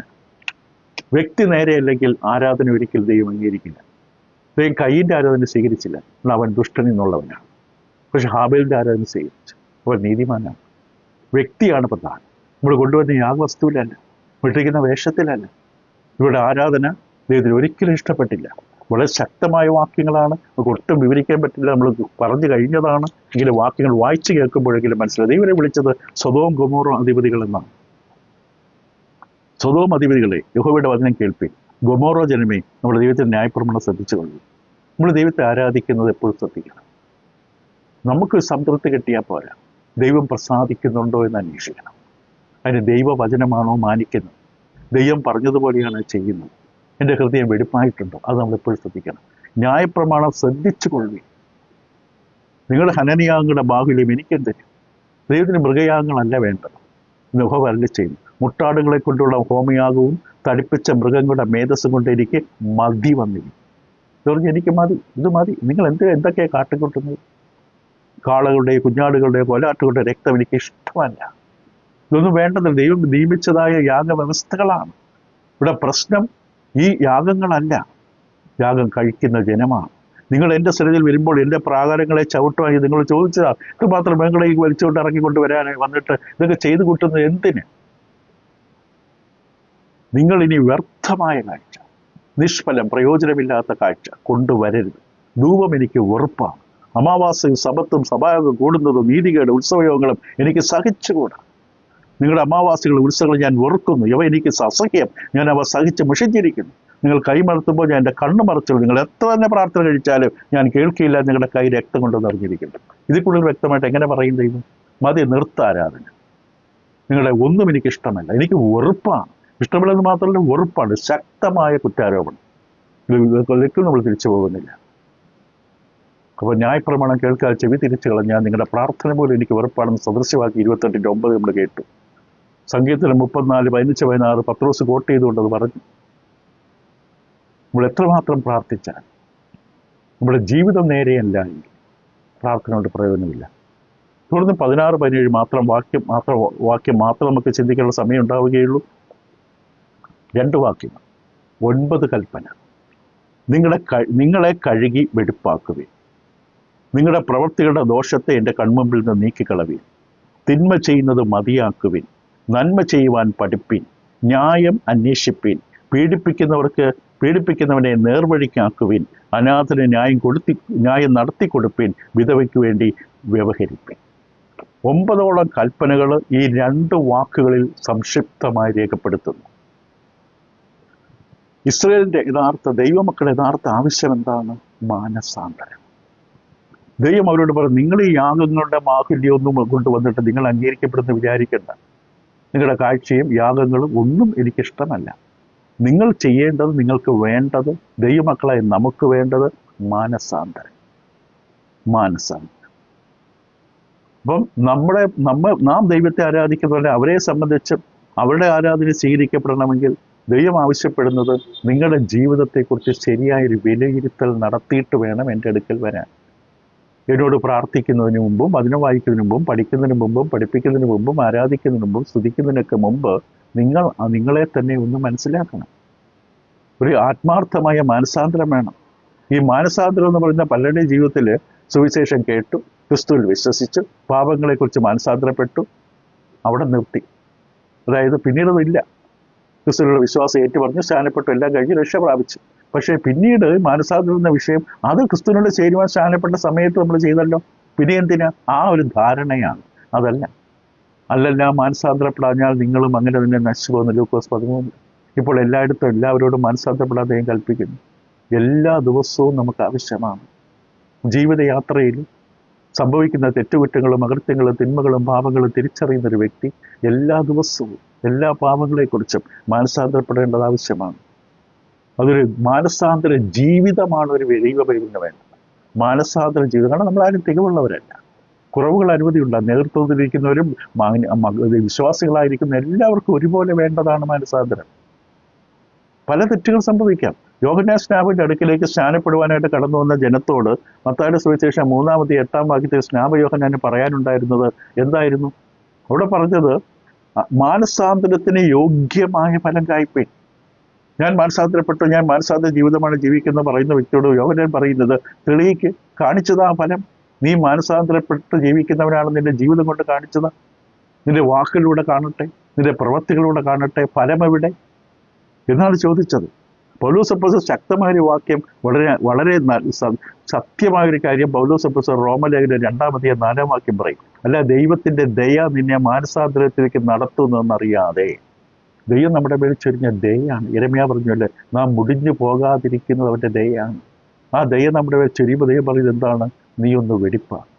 വ്യക്തി നേരെയല്ലെങ്കിൽ ആരാധന ഒരിക്കൽ ദൈവം അംഗീകരിക്കില്ല. ദൈവം കയ്യിൻ്റെ ആരാധന സ്വീകരിച്ചില്ല, എന്നാൽ അവൻ ദുഷ്ടൻ എന്നുള്ളവനാണ്. പക്ഷെ ഹാബേലിൻ്റെ ആരാധന സ്വീകരിച്ചു, അവൻ നീതിമാനാണ്. വ്യക്തിയാണ് പ്രധാനം. നമ്മൾ കൊണ്ടുവരുന്ന യാഗവസ്തുവിലല്ല, വിട്ടിരിക്കുന്ന വേഷത്തിലല്ല. ഇവിടെ ആരാധന ദൈവത്തിന് ഒരിക്കലും ഇഷ്ടപ്പെട്ടില്ല. വളരെ ശക്തമായ വാക്യങ്ങളാണ്, നമുക്ക് ഒട്ടും വിവരിക്കാൻ പറ്റില്ല, നമ്മൾ പറഞ്ഞു കഴിഞ്ഞതാണ്. എങ്കിലും വാക്യങ്ങൾ വായിച്ചു കേൾക്കുമ്പോഴെങ്കിലും മനസ്സിലായി. ദൈവനെ വിളിച്ചത് സൊദോം ഗൊമോറ അധിപതികൾ എന്നാണ്. സൊദോം അധിപതികളെ, യഹോവയുടെ വചനം കേൾപ്പിൻ. ഗൊമോറോ ജനമേ, നമ്മുടെ ദൈവത്തിന് ന്യായപ്രമാണം ശ്രദ്ധിച്ചു കൊള്ളു. നമ്മൾ ദൈവത്തെ ആരാധിക്കുന്നത് എപ്പോഴും ശ്രദ്ധിക്കണം. നമുക്ക് സംതൃപ്തി കിട്ടിയാൽ പോരാ, ദൈവം പ്രസാദിക്കുന്നുണ്ടോ എന്ന് അന്വേഷിക്കണം. അതിന് ദൈവവചനമാണോ മാനിക്കുന്നത്, ദൈവം പറഞ്ഞതുപോലെയാണ് ചെയ്യുന്നത്, എൻ്റെ ഹൃദയം വെടിപ്പായിട്ടുണ്ടോ, അത് നമ്മളെപ്പോഴും ശ്രദ്ധിക്കണം. ന്യായപ്രമാണം ശ്രദ്ധിച്ചു കൊള്ളുകയും. നിങ്ങളുടെ ഹനനയാഗങ്ങളുടെ ബാഹുല്യം എനിക്കും തരും. ദൈവത്തിന് മൃഗയാഗങ്ങളല്ല വേണ്ടത്. യഹോവ അരുളി ചെയ്യുന്നു, മുട്ടാടുകളെ കൊണ്ടുള്ള ഹോമയാഗവും തടിപ്പിച്ച മൃഗങ്ങളുടെ മേധസ്സും കൊണ്ട് എനിക്ക് മതി വന്നിരിക്കും. പറഞ്ഞു, എനിക്ക് മതി, ഇത് മതി. നിങ്ങൾ എന്തൊക്കെയാണ് കാട്ടിക്കൊട്ടുന്നത്? കാളകളുടെയോ കുഞ്ഞാടുകളുടെയോ കോലാട്ടുകളുടെ രക്തം എനിക്ക് ഇഷ്ടമല്ല. ഇതൊന്നും വേണ്ടത്. ദൈവം നിയമിച്ചതായ യാഗവ്യവസ്ഥകളാണ്. ഇവിടെ പ്രശ്നം ഈ യാഗങ്ങളല്ല, യാഗം കഴിക്കുന്ന ജനമാണ്. നിങ്ങൾ എൻ്റെ സന്നിധിയിൽ വരുമ്പോൾ എൻ്റെ പ്രാകാരങ്ങളെ ചവിട്ടുവാങ്ങി നിങ്ങൾ ചോദിച്ചതാ, ഇത്രമാത്രം മൃഗങ്ങളെ വലിച്ചുകൊണ്ട് ഇറങ്ങിക്കൊണ്ട് വരാനായി വന്നിട്ട് ഇതൊക്കെ ചെയ്തു കൂട്ടുന്നത് എന്തിന്? നിങ്ങൾ ഇനി വ്യർത്ഥമായ കാഴ്ച, നിഷ്ഫലം പ്രയോജനമില്ലാത്ത കാഴ്ച കൊണ്ടുവരരുത്. ധൂപം എനിക്ക് വെറുപ്പാണ്. അമാവാസ്യയും സബത്തും സഭായോഗം കൂടുന്നതും നീതികേട് ഉത്സവയോഗങ്ങളും എനിക്ക് സഹിച്ചുകൂടാ. നിങ്ങളുടെ അമാവാസികളും ഉത്സവങ്ങളും ഞാൻ വെറുക്കുന്നു. ഇവ എനിക്ക് അസഹ്യം. ഞാൻ അവ സഹിച്ച് മുഷിഞ്ഞിരിക്കുന്നു. നിങ്ങൾ കൈമറത്തുമ്പോൾ ഞാൻ എൻ്റെ കണ്ണ് മറച്ചുള്ളൂ. നിങ്ങൾ എത്ര തന്നെ പ്രാർത്ഥന കഴിച്ചാലും ഞാൻ കേൾക്കില്ല. നിങ്ങളുടെ കൈ രക്തം കൊണ്ട് നിറഞ്ഞിരിക്കുന്നു. ഇതിൽ കൂടുതൽ വ്യക്തമായിട്ട് എങ്ങനെ പറയും ദൈവം? മതി, നിർത്താരാധന. നിങ്ങളെ ഒന്നും എനിക്ക് ഇഷ്ടമല്ല, എനിക്ക് വെറുപ്പാണ്. ഇഷ്ടമില്ലെന്ന് മാത്രമല്ല, വെറുപ്പാണ്. ശക്തമായ കുറ്റാരോപണം. ഇതിലേക്ക് നമ്മൾ തിരിച്ചു പോകുന്നില്ല. അപ്പോൾ ന്യായപ്രമാണം കേൾക്കാൻ ചെവി തിരിച്ചു കളഞ്ഞാൽ നിങ്ങളുടെ പ്രാർത്ഥന പോലും എനിക്ക് വെറുപ്പാണെന്ന് സദൃശ്യവാക്യം 28:9 നമ്മൾ കേട്ടു. സംഗീതത്തിൽ 34, 15, 16 പത്രോസ് കോട്ട് ചെയ്തുകൊണ്ടത് പറഞ്ഞു. നമ്മൾ എത്രമാത്രം പ്രാർത്ഥിച്ചാൽ നമ്മുടെ ജീവിതം നേരെയല്ല എങ്കിൽ പ്രാർത്ഥന കൊണ്ട് പ്രയോജനമില്ല. തുടർന്ന് 16, 17 വാക്യം മാത്രം നമുക്ക് ചിന്തിക്കാനുള്ള സമയം ഉണ്ടാവുകയുള്ളൂ. 2 വാക്യങ്ങൾ, 9 കൽപ്പന. നിങ്ങളെ കഴുകി വെടിപ്പാക്കുവിൻ. നിങ്ങളുടെ പ്രവൃത്തികളുടെ ദോഷത്തെ എൻ്റെ കൺമുമ്പിൽ നിന്ന് നീക്കിക്കളവിൻ. തിന്മ ചെയ്യുന്നത് മതിയാക്കുവിൻ. നന്മ ചെയ്യുവാൻ പഠിപ്പിൻ. ന്യായം അന്വേഷിപ്പിൻ. പീഡിപ്പിക്കുന്നവനെ നേർവഴിക്കാക്കുവിൻ. അനാഥന് ന്യായം നടത്തി കൊടുപ്പിൻ. വിധവയ്ക്ക് വേണ്ടി വ്യവഹരിപ്പിൻ. 9ഓളം കൽപ്പനകൾ ഈ 2 വാക്കുകളിൽ സംക്ഷിപ്തമായി രേഖപ്പെടുത്തുന്നു. ഇസ്രായേലിൻ്റെ ദൈവമക്കളുടെ യഥാർത്ഥ ആവശ്യം എന്താണ്? മാനസാന്തരം. ദൈവം അവരോട് പറഞ്ഞു, നിങ്ങൾ ഈ യാഗങ്ങളുടെ മാഹുല്യമൊന്നും കൊണ്ടുവന്നിട്ട് നിങ്ങൾ അംഗീകരിക്കപ്പെടുന്ന വിചാരിക്കേണ്ട. നിങ്ങളുടെ കാഴ്ചയും യാഗങ്ങളും ഒന്നും എനിക്കിഷ്ടമല്ല. നിങ്ങൾ ചെയ്യേണ്ടത്, നിങ്ങൾക്ക് വേണ്ടത്, ദൈവമക്കളായി നമുക്ക് വേണ്ടത് മാനസാന്തരം. അപ്പം നാം ദൈവത്തെ ആരാധിക്കുന്നവരെ അവരെ സംബന്ധിച്ച് അവരുടെ ആരാധന സ്വീകരിക്കപ്പെടണമെങ്കിൽ ദൈവം ആവശ്യപ്പെടുന്നത് നിങ്ങളുടെ ജീവിതത്തെക്കുറിച്ച് ശരിയായൊരു വിലയിരുത്തൽ നടത്തിയിട്ട് വേണം എൻ്റെ അടുക്കൽ വരാൻ. എന്നോട് പ്രാർത്ഥിക്കുന്നതിന് മുമ്പും വചനം വായിക്കുന്നതിന് മുമ്പും പഠിക്കുന്നതിന് മുമ്പും പഠിപ്പിക്കുന്നതിന് മുമ്പും ആരാധിക്കുന്നതിന് മുമ്പും സ്തുതിക്കുന്നതിനൊക്കെ മുമ്പ് നിങ്ങളെ തന്നെ ഒന്ന് മനസ്സിലാക്കണം. ഒരു ആത്മാർത്ഥമായ മാനസാന്തരം വേണം. ഈ മാനസാന്തരം എന്ന് പറയുന്ന പലരുടെയും ജീവിതത്തിൽ സുവിശേഷം കേട്ടു, ക്രിസ്തുവിൽ വിശ്വസിച്ചു, പാപങ്ങളെക്കുറിച്ച് മാനസാന്തരപ്പെട്ടു, അവിടെ നിർത്തി. അതായത് പിന്നീടതില്ല. ക്രിസ്തുവിലുള്ള വിശ്വാസം ഏറ്റുപറഞ്ഞു, സ്നാനപ്പെട്ടു, എല്ലാം കഴിഞ്ഞ് രക്ഷ പ്രാപിച്ചു. പക്ഷേ പിന്നീട് മാനസാന്തരം എന്ന വിഷയം അത് ക്രിസ്തുവിനോട് ചേരുവാൻ സ്നാനപ്പെട്ട സമയത്ത് നമ്മൾ ചെയ്തല്ലോ. പിന്നെ എന്തിനാ? ആ ഒരു ധാരണയാണ്. അല്ലല്ല മാനസാന്തരപ്പെടാഞ്ഞാൽ നിങ്ങളും അങ്ങനെ തന്നെ നശിച്ചു പോകുന്ന ലൂക്കോസ് 13. ഇപ്പോൾ എല്ലായിടത്തും എല്ലാവരോടും മാനസാന്തരപ്പെടാൻ ദൈവം കൽപ്പിക്കുന്നു. എല്ലാ ദിവസവും നമുക്ക് ആവശ്യമാണ്. ജീവിതയാത്രയിൽ സംഭവിക്കുന്ന തെറ്റുകുറ്റങ്ങളും അകൃത്യങ്ങളും തിന്മകളും പാപങ്ങളും തിരിച്ചറിയുന്നൊരു വ്യക്തി എല്ലാ ദിവസവും എല്ലാ പാപങ്ങളെക്കുറിച്ചും മാനസാന്തരപ്പെടേണ്ടത് ആവശ്യമാണ്. അതൊരു മാനസാന്തര ജീവിതമാണ് ഒരു ദൈവപൈതലിന് വേണ്ടത്. മാനസാന്തര ജീവിതം. കാരണം നമ്മളാരും തികവുള്ളവരല്ല, കുറവുകൾ അനവധിയുണ്ട്. നേതൃത്വത്തിലിരിക്കുന്നവരും വിശ്വാസികളായിരിക്കുന്ന എല്ലാവർക്കും ഒരുപോലെ വേണ്ടതാണ് മാനസാന്തരം. പല തെറ്റുകൾ സംഭവിക്കാം. യോഹന്നാൻ സ്നാപകന്റെ അടുക്കിലേക്ക് സ്നാനപ്പെടുവാനായിട്ട് കടന്നു വന്ന ജനത്തോട് മത്തായിയുടെ സുവിശേഷം 3-8 വാക്യത്തിൽ സ്നാപക യോഹന്നാന് പറയാനുണ്ടായിരുന്നത് എന്തായിരുന്നു? അവിടെ പറഞ്ഞത് മാനസാന്തരത്തിന് യോഗ്യമായ ഫലം കായ്പേൻ. ഞാൻ മാനസാന്തരപ്പെട്ടു, ഞാൻ മാനസാന്തര ജീവിതമാണ് ജീവിക്കുന്നത് പറയുന്ന വ്യക്തിയോട് യോഹന്നാൻ പറയുന്നത്, തെളിയിക്ക്, കാണിച്ചതാ ഫലം. നീ മാനസാന്തരപ്പെട്ട് ജീവിക്കുന്നവനാണ് നിന്റെ ജീവിതം കൊണ്ട് കാണിച്ചത്. നിന്റെ വാക്കുകളിലൂടെ കാണട്ടെ, നിന്റെ പ്രവൃത്തികളിലൂടെ കാണട്ടെ, ഫലം എവിടെ എന്നാണ് ചോദിച്ചത്. പൗലോസ് അപ്പോസ്തലൻ ശക്തമായൊരു വാക്യം, വളരെ വളരെ സത്യമായൊരു കാര്യം പൗലോസ് അപ്പോസ്തലൻ റോമലേഖനം 2-4 വാക്യം പറയും. അല്ല, ദൈവത്തിന്റെ ദയ നിന്നെ മാനസാന്തരത്തിലേക്ക് നടത്തുന്നതെന്നറിയാതെ. ദൈവം നമ്മുടെ മേൽ ചൊരിഞ്ഞ ദയാണ്. യിരെമ്യാ പറഞ്ഞല്ലേ, നാം മുടിഞ്ഞു പോകാതിരിക്കുന്നത് അവന്റെ ദയാണ്. ആ ദയ നമ്മുടെ മേൽ ചൊരിയുമ്പോൾ ദൈവം പറയുന്നത് എന്താണ്? നീ ഒന്ന് വെടിപ്പാക്ക്,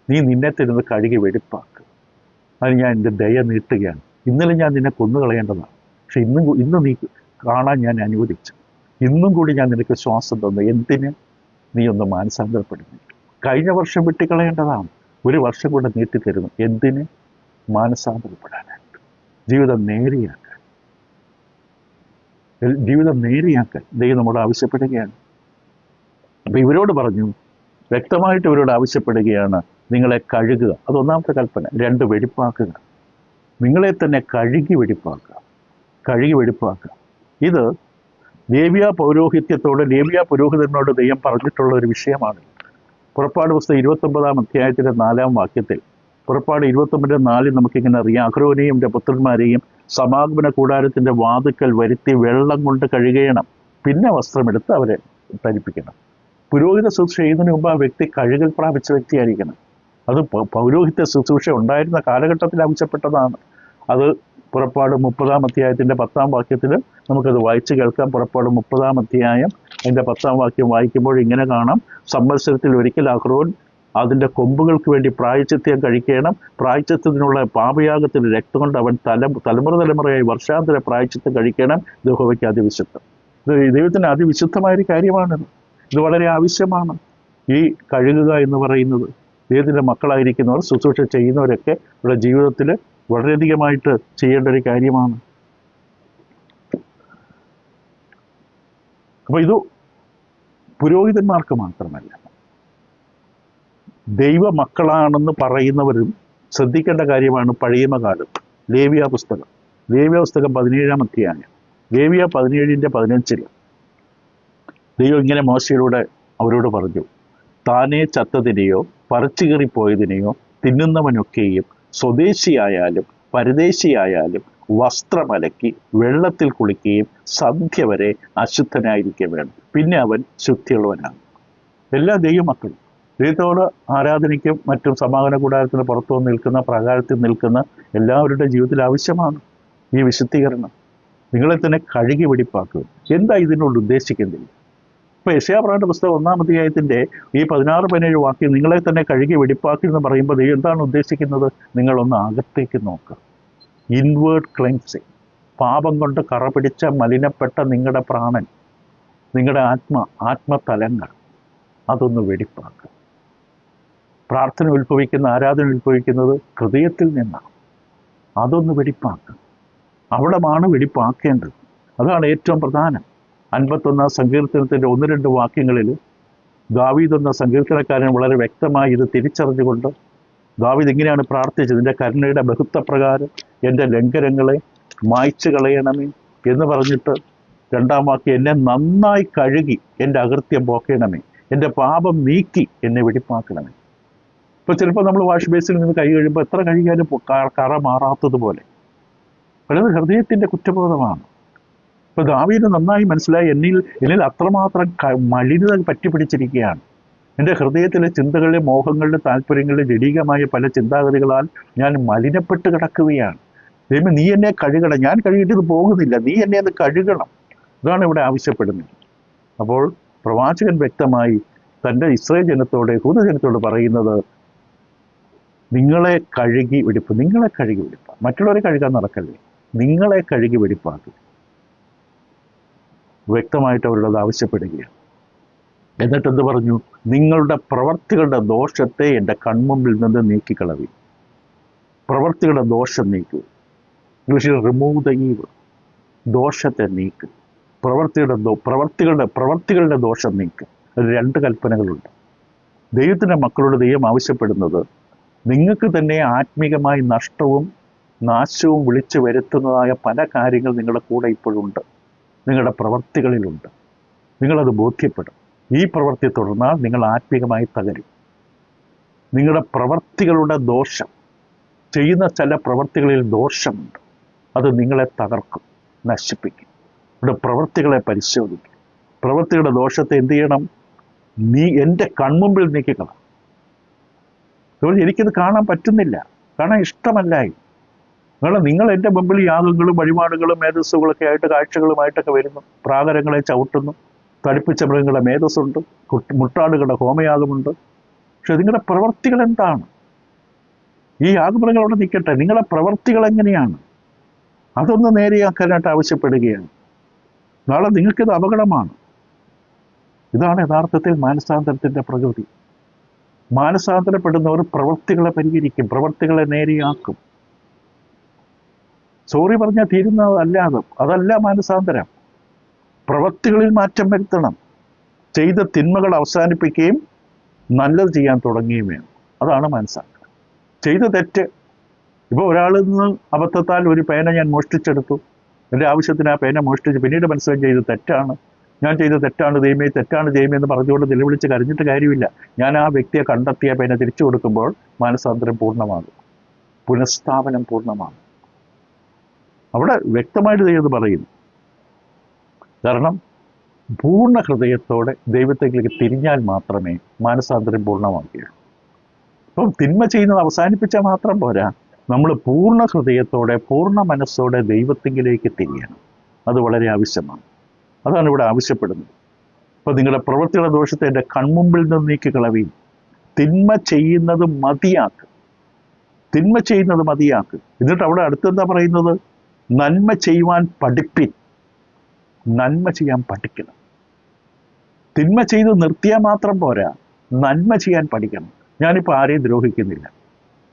നീ നിന്നെ തരുന്നത് കഴുകി വെടിപ്പാക്ക്. അത് ഞാൻ എൻ്റെ ദയ നീട്ടുകയാണ്. ഇന്നലെ ഞാൻ നിന്നെ കൊന്നുകളയേണ്ടതാണ്, പക്ഷെ ഇന്ന് നീ കാണാൻ ഞാൻ അനുവദിച്ചു. ഇന്നും കൂടി ഞാൻ നിനക്ക് ശ്വാസം തന്നു. എന്തിന്? നീ ഒന്ന് മാനസാന്തരപ്പെടുന്നു. കഴിഞ്ഞ വർഷം വെട്ടിക്കളയേണ്ടതാണ്, ഒരു വർഷം കൊണ്ട് നീട്ടിത്തരുന്നു. എന്തിന്? മാനസാന്തരപ്പെടാനായിട്ട്, ജീവിതം നേരെയാക്കാൻ. ജീവിതം നേരെയാക്കാൻ ദൈവം നമ്മോട് ആവശ്യപ്പെടുകയാണ്. അപ്പൊ ഇവരോട് പറഞ്ഞു, വ്യക്തമായിട്ട് ഇവരോട് ആവശ്യപ്പെടുകയാണ്, നിങ്ങളെ കഴുകുക. അത് ഒന്നാമത്തെ കൽപ്പന. 2, വെടിപ്പാക്കുക. നിങ്ങളെ തന്നെ കഴുകി വെടിപ്പാക്കുക. കഴുകി വെടിപ്പാക്കുക. ഇത് ലേവ്യ പൗരോഹിത്യത്തോട്, ലേവ്യ പുരോഹിതനോട് ദൈവം പറഞ്ഞിട്ടുള്ള ഒരു വിഷയമാണ്. പുറപ്പാട് പുസ്തകം 29-4 വാക്യത്തിൽ, പുറപ്പാട് 29-4 നമുക്കിങ്ങനെ അറിയാം, അഹ്റോനെയും പുത്രന്മാരെയും സമാഗമന കൂടാരത്തിന്റെ വാതുക്കൽ വരുത്തി വെള്ളം കൊണ്ട് കഴുകണം, പിന്നെ വസ്ത്രമെടുത്ത് അവരെ ധരിപ്പിക്കണം. പുരോഹിത ശുശ്രൂഷ ചെയ്യുന്നതിന് മുമ്പ് ആ വ്യക്തി കഴുകൽ പ്രാപിച്ച വ്യക്തിയായിരിക്കണം. അത് പൗരോഹിത്യ ശുശ്രൂഷ ഉണ്ടായിരുന്ന കാലഘട്ടത്തിൽ ആവശ്യപ്പെട്ടതാണ്. അത് പുറപ്പാട് 30-10 വാക്യത്തിൽ നമുക്കത് വായിച്ച് കേൾക്കാം. പുറപ്പാട് 30 അതിൻ്റെ 10 വാക്യം വായിക്കുമ്പോൾ ഇങ്ങനെ കാണാം, സംവത്സരത്തിൽ ഒരിക്കൽ അഹ്റോൻ അതിൻ്റെ കൊമ്പുകൾക്ക് വേണ്ടി പ്രായശ്ചിത്തം കഴിക്കണം. പ്രായശ്ചിത്തത്തിനുള്ള പാപയാഗത്തിന് രക്തം കൊണ്ട് അവൻ തലമുറയായി വർഷാന്തര പ്രായശ്ചിത്തം കഴിക്കണം. യഹോവയ്ക്ക് അതിവിശുദ്ധം. ഇത് ദൈവത്തിന് അതിവിശുദ്ധമായൊരു കാര്യമാണിത്. ഇത് വളരെ ആവശ്യമാണ്. ഈ കഴുകുക എന്ന് പറയുന്നത് ദൈവത്തിൻ്റെ മക്കളായിരിക്കുന്നവർ, ശുശ്രൂഷ ചെയ്യുന്നവരൊക്കെ ഇവിടെ ജീവിതത്തിൽ വളരെയധികമായിട്ട് ചെയ്യേണ്ട ഒരു കാര്യമാണ്. അപ്പൊ ഇത് പുരോഹിതന്മാർക്ക് മാത്രമല്ല, ദൈവ മക്കളാണെന്ന് പറയുന്നവരും ശ്രദ്ധിക്കേണ്ട കാര്യമാണ്. പഴയ കാലത്ത് ലേവ്യ പുസ്തകം 17-ാം അധ്യായം, ലേവ്യ 17-15 ദൈവം ഇങ്ങനെ മോശയിലൂടെ അവരോട് പറഞ്ഞു, താനേ ചത്തതിനെയോ പറിച്ചു കീറിപ്പോയതിനെയോ തിന്നുന്നവനൊക്കെയും സ്വദേശിയായാലും പരദേശിയായാലും വസ്ത്രമലക്കി വെള്ളത്തിൽ കുളിക്കുകയും സന്ധ്യ വരെ അശുദ്ധനായിരിക്കുക വേണം, പിന്നെ അവൻ ശുദ്ധിയുള്ളവനാണ്. എല്ലാ ദൈവമക്കളും ദൈവത്തോട് ആരാധനയ്ക്കും മറ്റും സമാഗമന കൂടാരത്തിന് പുറത്തു നിൽക്കുന്ന, പ്രാകാരത്തിൽ നിൽക്കുന്ന എല്ലാവരുടെ ജീവിതത്തിൽ ആവശ്യമാണ് ഈ വിശുദ്ധീകരണം. നിങ്ങളെ തന്നെ കഴുകി വെടിപ്പാക്കുക. എന്താ ഇതിനോട് ഉദ്ദേശിക്കുന്നില്ല? ഇപ്പൊ യെശയ്യാ പുസ്തകം 1-ാം അധ്യായത്തിന്റെ ഈ 16-17 വാക്യം, നിങ്ങളെ തന്നെ കഴുകി വെടിപ്പാക്കി എന്ന് പറയുമ്പോൾ ദൈവം എന്താണ് ഉദ്ദേശിക്കുന്നത്? നിങ്ങളൊന്ന് അകത്തേക്ക് നോക്കുക. Inward cleansing. പാപം കൊണ്ട് കറ പിടിച്ച മലിനപ്പെട്ട നിങ്ങളുടെ പ്രാണൻ, നിങ്ങളുടെ ആത്മതലങ്ങൾ, അതൊന്ന് വെടിപ്പാക്കുക. പ്രാർത്ഥന ഉത്ഭവിക്കുന്ന, ആരാധന ഉത്ഭവിക്കുന്നത് ഹൃദയത്തിൽ നിന്നാണ്. അതൊന്ന് വെടിപ്പാക്കുക. അവിടമാണ് വെടിപ്പാക്കേണ്ടത്. അതാണ് ഏറ്റവും പ്രധാനം. 51-ാം സങ്കീർത്തനത്തിൻ്റെ 1-2 വാക്യങ്ങളിൽ ദാവീദ് എന്ന സങ്കീർത്തനക്കാരൻ വളരെ വ്യക്തമായി ഇത് തിരിച്ചറിഞ്ഞുകൊണ്ട് ദാവീദ് ഇങ്ങനെയാണ് പ്രാർത്ഥിച്ചത്, എൻ്റെ കരുണയുടെ ബഹുത്വപ്രകാരം എൻ്റെ ലംഘനങ്ങളെ മായ്ച്ചു കളയണമേ എന്ന് പറഞ്ഞിട്ട് 2-ാം വാക്യം, എന്നെ നന്നായി കഴുകി എൻ്റെ അകൃത്യം പോക്കണമേ, എൻ്റെ പാപം നീക്കി എന്നെ വെടിപ്പാക്കണമേ. ഇപ്പോൾ ചിലപ്പോൾ നമ്മൾ വാഷ് ബേസിൽ നിന്ന് കൈ കഴിയുമ്പോൾ എത്ര കഴുകിയാലും കറ മാറാത്തതുപോലെ പലത് ഹൃദയത്തിൻ്റെ കുറ്റബോധമാണ്. ഇപ്പൊ ദാവീദ് നന്നായി മനസ്സിലായി, എന്നിൽ അത്രമാത്രം മലിനത പറ്റിപ്പിടിച്ചിരിക്കുകയാണ്. എൻ്റെ ഹൃദയത്തിലെ ചിന്തകളിലെ, മോഹങ്ങളുടെ, താല്പര്യങ്ങളുടെ ജഡികമായ പല ചിന്താഗതികളാൽ ഞാൻ മലിനപ്പെട്ട് കിടക്കുകയാണ്. ദൈവമേ, നീ എന്നെ കഴുകണം. ഞാൻ കഴുകിയിട്ട് ഇത് പോകുന്നില്ല, നീ എന്നെ അത് കഴുകണം. ഇതാണ് ഇവിടെ ആവശ്യപ്പെടുന്നത്. അപ്പോൾ പ്രവാചകൻ വ്യക്തമായി തൻ്റെ ഇസ്രായേൽ ജനത്തോട്, യഹൂദ ജനത്തോട് പറയുന്നത്, നിങ്ങളെ കഴുകി വെടിപ്പ്, നിങ്ങളെ കഴുകി വെടിപ്പ. മറ്റുള്ളവരെ കഴുകാൻ നടക്കല്ലേ, നിങ്ങളെ കഴുകി വെടിപ്പാക്കുക. വ്യക്തമായിട്ട് അവരോട് ആവശ്യപ്പെടുകയാണ്. എന്നിട്ട് എന്ത് പറഞ്ഞു? നിങ്ങളുടെ പ്രവർത്തികളുടെ ദോഷത്തെ എൻ്റെ കൺമുമ്പിൽ നിന്ന് നീക്കിക്കളവി. പ്രവർത്തികളുടെ ദോഷം നീക്കൂ. ഇംഗ്ലീഷിൽ റിമൂവ് ദ ഈവിൾ. ദോഷത്തെ നീക്ക്. പ്രവർത്തികളുടെ ദോഷം നീക്ക്. അത് 2 കൽപ്പനകളുണ്ട്. ദൈവത്തിൻ്റെ മക്കളോട് ദൈവം ആവശ്യപ്പെടുന്നത് നിങ്ങൾക്ക് തന്നെ ആത്മീകമായി നഷ്ടവും നാശവും വിളിച്ചു വരുത്തുന്നതായ പല കാര്യങ്ങൾ നിങ്ങളുടെ കൂടെ ഇപ്പോഴുണ്ട്, നിങ്ങളുടെ പ്രവർത്തികളിലുണ്ട്. നിങ്ങളത് ബോധ്യപ്പെടും. ഈ പ്രവൃത്തി തുടർന്നാൽ നിങ്ങൾ ആത്മീകമായി തകരും. നിങ്ങളുടെ പ്രവർത്തികളുടെ ദോഷം, ചെയ്യുന്ന ചില പ്രവർത്തികളിൽ ദോഷമുണ്ട്, അത് നിങ്ങളെ തകർക്കും, നശിപ്പിക്കും. ഇവിടെ പ്രവൃത്തികളെ പരിശോധിക്കും. പ്രവൃത്തിയുടെ ദോഷത്തെ എന്ത് ചെയ്യണം? നീ എൻ്റെ കൺമുമ്പിൽ നീക്കിക്കളാം. എനിക്കിത് കാണാൻ പറ്റുന്നില്ല, കാണാൻ ഇഷ്ടമല്ലായി. നിങ്ങൾ എൻ്റെ മുമ്പിൽ യാഗങ്ങളും വഴിപാടുകളും മേധസ്സുകളൊക്കെ ആയിട്ട് കാഴ്ചകളുമായിട്ടൊക്കെ വരുന്നു. പ്രാകാരങ്ങളെ ചവിട്ടുന്നു. തടിപ്പിച്ച മൃഗങ്ങളുടെ മേധസ്സുണ്ട്, മുട്ടാടുകളുടെ ഹോമയാഗമുണ്ട്. പക്ഷെ നിങ്ങളുടെ പ്രവർത്തികൾ എന്താണ്? ഈ യാഗമൃഗങ്ങളോട് നിൽക്കട്ടെ, നിങ്ങളുടെ പ്രവർത്തികൾ എങ്ങനെയാണ്? അതൊന്ന് നേരെയാക്കാനായിട്ട് ആവശ്യപ്പെടുകയാണ്. നാളെ നിങ്ങൾക്കിത് അപകടമാണ്. ഇതാണ് യഥാർത്ഥത്തിൽ മാനസാന്തരത്തിൻ്റെ പ്രകൃതി. മാനസാന്തരപ്പെടുന്നവർ പ്രവൃത്തികളെ പരിഹരിക്കും, പ്രവൃത്തികളെ നേരെയാക്കും. സോറി പറഞ്ഞാൽ തീരുന്നതല്ലാതെ അതല്ല മാനസാന്തരം. പ്രവൃത്തികളിൽ മാറ്റം വരുത്തണം. ചെയ്ത തിന്മകൾ അവസാനിപ്പിക്കുകയും നല്ലത് ചെയ്യാൻ തുടങ്ങുകയും വേണം. അതാണ് മാനസാന്തരം. ചെയ്ത തെറ്റ്, ഇപ്പോൾ ഒരാളിൽ നിന്ന് അബദ്ധത്താൽ ഒരു പേന ഞാൻ മോഷ്ടിച്ചെടുത്തു, എൻ്റെ ആവശ്യത്തിന് ആ പേന മോഷ്ടിച്ച് പിന്നീട് മനസ്സിലായി ചെയ്ത് തെറ്റാണ്, ഞാൻ ചെയ്ത തെറ്റാണ് ദൈവമേ, തെറ്റാണ് ദൈവമേ എന്ന് പറഞ്ഞുകൊണ്ട് നിലവിളിച്ച് കരഞ്ഞിട്ട് കാര്യമില്ല. ഞാൻ ആ വ്യക്തിയെ കണ്ടെത്തിയ പേന തിരിച്ചു കൊടുക്കുമ്പോൾ മാനസാന്തരം പൂർണ്ണമാകും, പുനഃസ്ഥാപനം പൂർണ്ണമാകും. അവിടെ വ്യക്തമായിട്ട് ദൈവം പറയുന്നു. കാരണം പൂർണ്ണ ഹൃദയത്തോടെ ദൈവത്തിലേക്ക് തിരിഞ്ഞാൽ മാത്രമേ മാനസാന്തരം പൂർണ്ണമാകുകയുള്ളൂ. അപ്പം തിന്മ ചെയ്യുന്നത് അവസാനിപ്പിച്ചാൽ മാത്രം പോരാ, നമ്മൾ പൂർണ്ണ ഹൃദയത്തോടെ പൂർണ്ണ മനസ്സോടെ ദൈവത്തിങ്കിലേക്ക് തിരിയണം. അത് വളരെ ആവശ്യമാണ്. അതാണ് ഇവിടെ ആവശ്യപ്പെടുന്നത്. അപ്പോൾ നിങ്ങളുടെ പ്രവൃത്തിയുടെ ദോഷത്തെ എൻ്റെ കൺമുമ്പിൽ നിന്ന് നീക്കിക്കളവീൻ. തിന്മ ചെയ്യുന്നത് മതിയാക്ക്, തിന്മ ചെയ്യുന്നത് മതിയാക്ക്. എന്നിട്ട് അവിടെ അടുത്തെന്താ പറയുന്നത്? നന്മ ചെയ്യുവാൻ പഠിപ്പിൻ. നന്മ ചെയ്യാൻ പഠിക്കണം. തിന്മ ചെയ്ത് നിർത്തിയാൽ മാത്രം പോരാ, നന്മ ചെയ്യാൻ പഠിക്കണം. ഞാനിപ്പോൾ ആരെയും ദ്രോഹിക്കുന്നില്ല,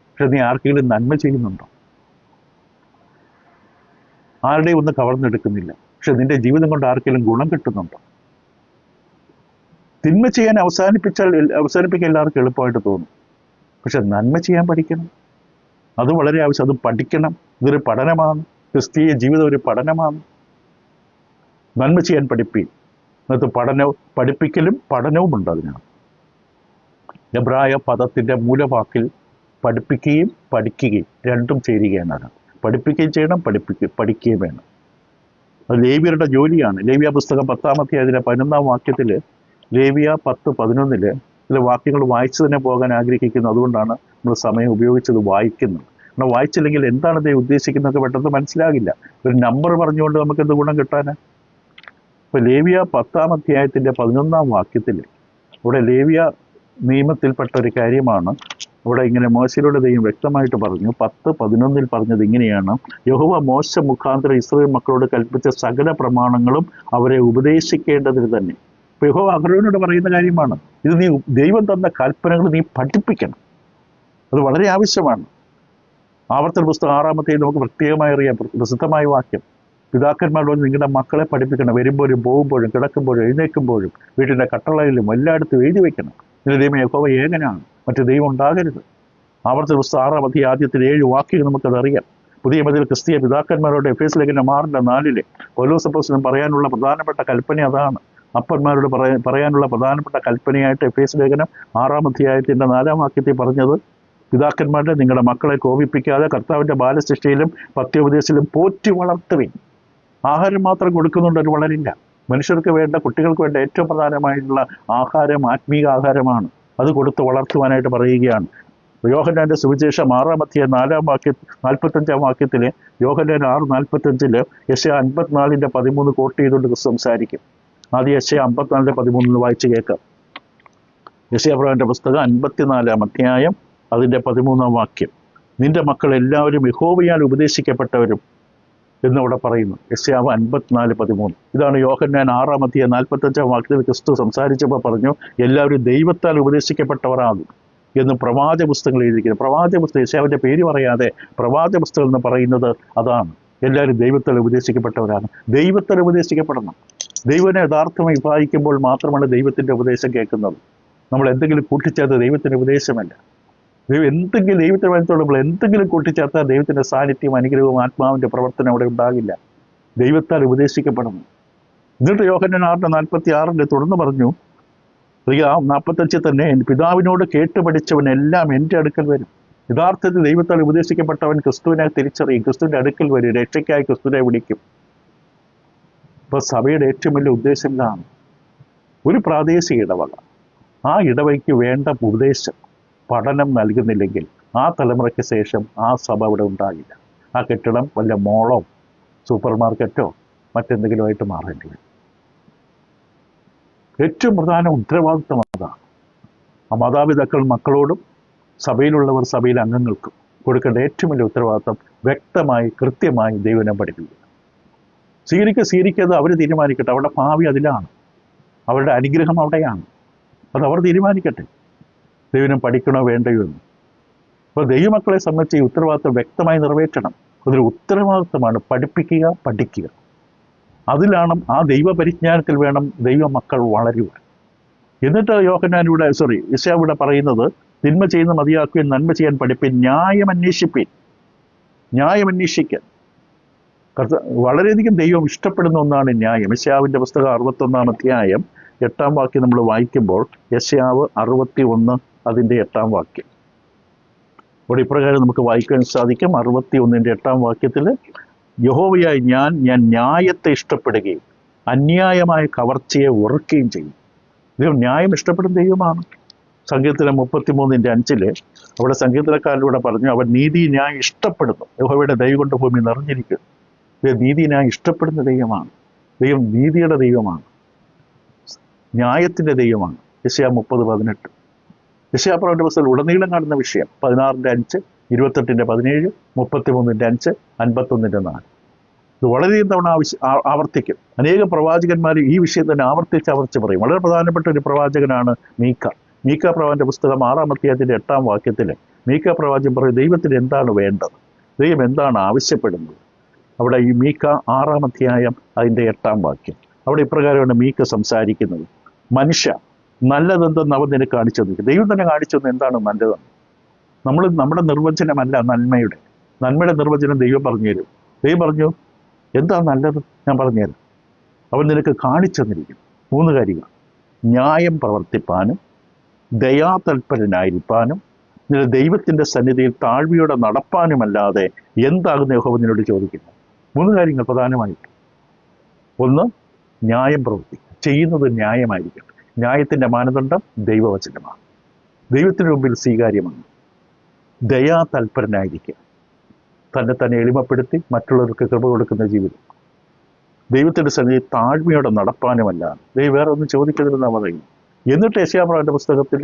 പക്ഷെ നീ ആർക്കെങ്കിലും നന്മ ചെയ്യുന്നുണ്ടോ? ആരുടെയും ഒന്നും കവർന്നെടുക്കുന്നില്ല, പക്ഷെ നിന്റെ ജീവിതം കൊണ്ട് ആർക്കെങ്കിലും ഗുണം കിട്ടുന്നുണ്ടോ? തിന്മ ചെയ്യാൻ അവസാനിപ്പിക്കാൻ എല്ലാവർക്കും എളുപ്പമായിട്ട് തോന്നും, പക്ഷെ നന്മ ചെയ്യാൻ പഠിക്കണം. അത് വളരെ ആവശ്യം. അത് പഠിക്കണം. ഇതൊരു പഠനമാണ്. ക്രിസ്തീയ ജീവിതം ഒരു പഠനമാണ്. നന്മ ചെയ്യാൻ പഠിപ്പി. എന്നിട്ട് പഠിപ്പിക്കലും പഠനവും ഉണ്ട്. അതിനാണ് എബ്രായ പദത്തിൻ്റെ മൂലവാക്കിൽ പഠിപ്പിക്കുകയും പഠിക്കുകയും രണ്ടും ചേരുകയാണ്. പഠിപ്പിക്കുകയും ചെയ്യണം, പഠിക്കുകയും വേണം. അത് ലേവ്യരുടെ ജോലിയാണ്. ലേവ്യ പുസ്തകം 10-ാം അധ്യായത്തിലെ 11-ാം വാക്യത്തിൽ, ലേവ്യ 10:11 ചില വാക്യങ്ങൾ വായിച്ചു തന്നെ പോകാൻ ആഗ്രഹിക്കുന്നു. അതുകൊണ്ടാണ് നമ്മൾ സമയം ഉപയോഗിച്ചത് വായിക്കുന്നത്. നമ്മൾ വായിച്ചില്ലെങ്കിൽ എന്താണ് ദൈവം ഉദ്ദേശിക്കുന്നതൊക്കെ പെട്ടെന്ന് മനസ്സിലാകില്ല. ഒരു നമ്പർ പറഞ്ഞുകൊണ്ട് നമുക്കെന്ത് ഗുണം കിട്ടാനാ? ഇപ്പോൾ ലേവ്യ 10-ാം അധ്യായത്തിൻ്റെ 11-ാം വാക്യത്തിൽ ഇവിടെ ലേവ്യ നിയമത്തിൽപ്പെട്ട ഒരു കാര്യമാണ്. ഇവിടെ ഇങ്ങനെ മോശയിലൂടെ ദൈവം വ്യക്തമായിട്ട് പറഞ്ഞു. 10:11 പറഞ്ഞത് ഇങ്ങനെയാണ്: യഹോവ മോശ മുഖാന്തരം ഇസ്രായേൽ മക്കളോട് കൽപ്പിച്ച സകല പ്രമാണങ്ങളും അവരെ ഉപദേശിക്കേണ്ടതിന് തന്നെ. ഇപ്പോൾ യഹോവ അഹരോനോട് പറയുന്ന കാര്യമാണ്. ഇത് നീ ദൈവം തന്ന കൽപ്പനകൾ നീ പഠിപ്പിക്കണം. അത് വളരെ ആവശ്യമാണ്. ആവർത്തന പുസ്തകം 6-ാം അധ്യായം നമുക്ക് പ്രത്യേകമായി അറിയാം, പ്രസിദ്ധമായ വാക്യം. പിതാക്കന്മാരോട് നിങ്ങളുടെ മക്കളെ പഠിപ്പിക്കണം. വരുമ്പോഴും പോകുമ്പോഴും കിടക്കുമ്പോഴും എഴുന്നേൽക്കുമ്പോഴും വീട്ടിൻ്റെ കട്ടളയിലും എല്ലായിടത്തും എഴുതി വയ്ക്കണം. നിന്റെ ദൈവം യഹോവ ഏകനാണ്, മറ്റു ദൈവം ഉണ്ടാകരുത്. ആവർത്തന പുസ്തകം 6-ാം അധ്യായം ആദ്യത്തിൽ 7 വാക്യങ്ങൾ നമുക്കതറിയാം. പുതിയ മതിൽ ക്രിസ്തീയ പിതാക്കന്മാരോട് എഫേസ് ലേഖനം 6:4 പൗലോസ് അപ്പോസ്തലൻ പറയാനുള്ള പ്രധാനപ്പെട്ട കൽപ്പന അതാണ്. അപ്പന്മാരോട് പറയാനുള്ള പ്രധാനപ്പെട്ട കൽപ്പനയായിട്ട് എഫേസ് ലേഖനം 6-ാം അധ്യായത്തിൻ്റെ 4-ാം വാക്യത്തിൽ പറഞ്ഞത്, പിതാക്കന്മാരുടെ നിങ്ങളുടെ മക്കളെ കോപിപ്പിക്കാതെ കർത്താവിൻ്റെ ബാലശിക്ഷയിലും പത്യോപദേശത്തിലും പോറ്റി വളർത്തുവിൻ. ആഹാരം മാത്രം കൊടുക്കുന്നുണ്ട്, അത് വളരില്ല. മനുഷ്യർക്ക് വേണ്ട, കുട്ടികൾക്ക് വേണ്ട ഏറ്റവും പ്രധാനമായിട്ടുള്ള ആഹാരം ആത്മീക ആഹാരമാണ്. അത് കൊടുത്ത് വളർത്തുവാനായിട്ട് പറയുകയാണ്. യോഹന്നാന്റെ സുവിശേഷം 6-ാം അധ്യായം 45-ാം വാക്യത്തിൽ, യോഹന്നാൻ 6:45 യെശയ്യാ 54:13 കോട്ട് ചെയ്തുകൊണ്ട് സംസാരിക്കും. ആദ്യം യെശയ്യാ 54:13 വായിച്ച് കേൾക്കാം. യെശയ്യാ പ്രവാചകന്റെ പുസ്തകം 54-ാം അധ്യായം അതിൻ്റെ 13-ാം വാക്യം. നിന്റെ മക്കൾ എല്ലാവരും യഹോവയാൽ ഉപദേശിക്കപ്പെട്ടവരും എന്നവിടെ പറയുന്നു. യെശയ്യാ 54:13. ഇതാണ് യോഹന്നാൻ 6-ാം അധ്യായം 45-ാം വാക്യത്തിൽ ക്രിസ്തു സംസാരിച്ചപ്പോൾ പറഞ്ഞു, എല്ലാവരും ദൈവത്താൽ ഉപദേശിക്കപ്പെട്ടവരാകും എന്ന് പ്രവാചക പുസ്തകങ്ങൾ എഴുതിയിരിക്കുന്നത്. പ്രവാചക പുസ്തകം, യെശയ്യാവിൻ്റെ പേര് പറയാതെ പ്രവാചക പുസ്തകം എന്ന് പറയുന്നത് അതാണ്. എല്ലാവരും ദൈവത്താൽ ഉപദേശിക്കപ്പെട്ടവരാണ്. ദൈവത്താൽ ഉപദേശിക്കപ്പെടണം. ദൈവനെ യഥാർത്ഥമായി വിഭാഗിക്കുമ്പോൾ മാത്രമാണ് ദൈവത്തിൻ്റെ ഉപദേശം കേൾക്കുന്നത്. നമ്മൾ എന്തെങ്കിലും കൂട്ടിച്ചേർത്ത് ദൈവത്തിൻ്റെ ഉപദേശമല്ല. ദൈവത്തിന് വനത്തോടുമ്പോൾ എന്തെങ്കിലും കൂട്ടിച്ചേർത്താൽ ദൈവത്തിൻ്റെ സാന്നിധ്യം, അനുഗ്രഹവും ആത്മാവിൻ്റെ പ്രവർത്തനം അവിടെ ഉണ്ടാകില്ല. ദൈവത്താൽ ഉപദേശിക്കപ്പെടുന്നു. എന്നിട്ട് യോഹന്നാൻ 6:46 തുടർന്ന് പറഞ്ഞു, 45 തന്നെ, പിതാവിനോട് കേട്ടുപഠിച്ചവനെല്ലാം എൻ്റെ അടുക്കൽ വരും. യഥാർത്ഥത്തിൽ ദൈവത്താൽ ഉപദേശിക്കപ്പെട്ടവൻ ക്രിസ്തുവിനെ തിരിച്ചറിയും, ക്രിസ്തുവിൻ്റെ അടുക്കൽ വരും, രക്ഷയ്ക്കായി ക്രിസ്തുവിനെ വിളിക്കും. ഇപ്പൊ സഭയുടെ ഏറ്റവും വലിയ ഉദ്ദേശം ഇതാണ്. ഒരു പ്രാദേശിക ഇടവക ആ ഇടവയ്ക്ക് വേണ്ട ഉപദേശം പഠനം നൽകുന്നില്ലെങ്കിൽ ആ തലമുറയ്ക്ക് ശേഷം ആ സഭ അവിടെ ഉണ്ടാകില്ല. ആ കെട്ടിടം വല്ല മോളോ സൂപ്പർ മാർക്കറ്റോ മറ്റെന്തെങ്കിലുമായിട്ട് മാറേണ്ടി വരും. ഏറ്റവും പ്രധാന ഉത്തരവാദിത്വം അതാണ്. ആ മാതാപിതാക്കൾ മക്കളോടും സഭയിലുള്ളവർ സഭയിലെ അംഗങ്ങൾക്കും കൊടുക്കേണ്ട ഏറ്റവും വലിയ ഉത്തരവാദിത്വം വ്യക്തമായി കൃത്യമായി ദൈവനെ പഠിപ്പിക്കുക. സ്വീകരിക്കാതെ അവർ തീരുമാനിക്കട്ടെ. അവരുടെ ഭാവി അതിലാണ്, അവരുടെ അനുഗ്രഹം അവിടെയാണ്. അത് അവർ തീരുമാനിക്കട്ടെ, ദൈവനം പഠിക്കണോ വേണ്ടയോ എന്ന്. അപ്പോൾ ദൈവമക്കളെ സംബന്ധിച്ച് ഈ ഉത്തരവാദിത്വം വ്യക്തമായി നിറവേറ്റണം. അതൊരു ഉത്തരവാദിത്വമാണ്, പഠിക്കുക. അതിലാണ് ആ ദൈവപരിജ്ഞാനത്തിൽ വേണം ദൈവമക്കൾ വളരുവാൻ. എന്നിട്ട് യെശയ്യാവിടെ പറയുന്നത്, തിന്മ ചെയ്യുന്ന മതിയാക്കുകയും നന്മ ചെയ്യാൻ പഠിപ്പിൻ, ന്യായം അന്വേഷിക്കാൻ. വളരെയധികം ദൈവം ഇഷ്ടപ്പെടുന്ന ഒന്നാണ് ന്യായം. യെശയ്യാവിൻ്റെ പുസ്തകം 61 അധ്യായം 8 വാക്യം നമ്മൾ വായിക്കുമ്പോൾ, യെശയ്യാവ് 61 അതിൻ്റെ 8 വാക്യം ഇവിടെ ഇപ്രകാരം നമുക്ക് വായിക്കാൻ സാധിക്കും. 61 8 യഹോവയായ ഞാൻ ന്യായത്തെ ഇഷ്ടപ്പെടുകയും അന്യായമായ കവർച്ചയെ വെറുക്കുകയും ചെയ്യും. ദൈവം ന്യായം ഇഷ്ടപ്പെടുന്ന ദൈവമാണ്. സങ്കീർത്തനം 33:5 അവിടെ സങ്കീർത്തനക്കാരിലൂടെ പറഞ്ഞു, അവൻ നീതി ന്യായം ഇഷ്ടപ്പെടുന്നു. യഹോവയുടെ ദയ കൊണ്ട് ഭൂമി നിറഞ്ഞിരിക്കുന്നു. നീതി ന്യായം ഇഷ്ടപ്പെടുന്ന ദൈവമാണ്. ദൈവം നീതിയുടെ ദൈവമാണ്, ന്യായത്തിൻ്റെ ദൈവമാണ്. യെശയ്യാ 30:18 യെശയ്യാപ്രവചന പുസ്തകത്തിൽ ഉടനീളം കാണുന്ന വിഷയം 16:5, 28:17, 33:5, 51:4. ഇത് വളരെയധികം തവണ ആവർത്തിക്കും. അനേകം പ്രവാചകന്മാർ ഈ വിഷയം തന്നെ ആവർത്തിച്ച് പറയും. വളരെ പ്രധാനപ്പെട്ട ഒരു പ്രവാചകനാണ് മീക്ക പ്രവാചകന്റെ പുസ്തകം 6 അധ്യായത്തിൻ്റെ 8 വാക്യത്തിൽ മീക്ക പ്രവാചകൻ പറയും, ദൈവത്തിന് എന്താണ് വേണ്ടത്, ദൈവം എന്താണ് ആവശ്യപ്പെടുന്നത്. അവിടെ ഈ മീക്ക 6 അധ്യായം അതിൻ്റെ 8 വാക്യം അവിടെ ഇപ്രകാരമാണ് മീക്ക സംസാരിക്കുന്നത്. മനുഷ്യ, നല്ലതെന്തെന്ന് അവൻ നിനക്ക് കാണിച്ചു തന്നു. ദൈവം തന്നെ കാണിച്ചു തന്നു എന്താണ് നല്ലതെന്ന്. നമ്മുടെ നിർവചനമല്ല നന്മയുടെ നിർവചനം ദൈവം പറഞ്ഞു തരും. ദൈവം പറഞ്ഞു, എന്താ നല്ലത് ഞാൻ പറഞ്ഞുതരാം. അവൻ നിനക്ക് കാണിച്ചു തന്നിരിക്കുന്നു 3 കാര്യങ്ങൾ: ന്യായം പ്രവർത്തിപ്പാനും ദയാതൽപരനായിരിക്കാനും നിന്റെ ദൈവത്തിൻ്റെ സന്നിധിയിൽ താഴ്മയോടെ നടപ്പാനുമല്ലാതെ എന്താകുന്ന യഹോവ നിന്നോട് ചോദിക്കുന്നു. 3 കാര്യങ്ങൾ പ്രധാനമായിട്ട്. 1, ന്യായം പ്രവർത്തിക്കുക, ചെയ്യുന്നത് ന്യായമായിരിക്കട്ടെ. ന്യായത്തിൻ്റെ മാനദണ്ഡം ദൈവവചനമാണ്, ദൈവത്തിന് മുമ്പിൽ സ്വീകാര്യമാണ്. ദയാതൽപരനായിരിക്കുക, തന്നെ എളിമപ്പെടുത്തി മറ്റുള്ളവർക്ക് കൃപ കൊടുക്കുന്ന ജീവിതം. ദൈവത്തിൻ്റെ സന്നിധിയിൽ താഴ്മയോടെ നടപ്പാനുമല്ല. ദൈവം വേറെ ഒന്നും ചോദിക്കുന്നില്ലെന്നാണ് പറയുന്നത്. എന്നിട്ട് യെശയ്യാപ്രവചന പുസ്തകത്തിൽ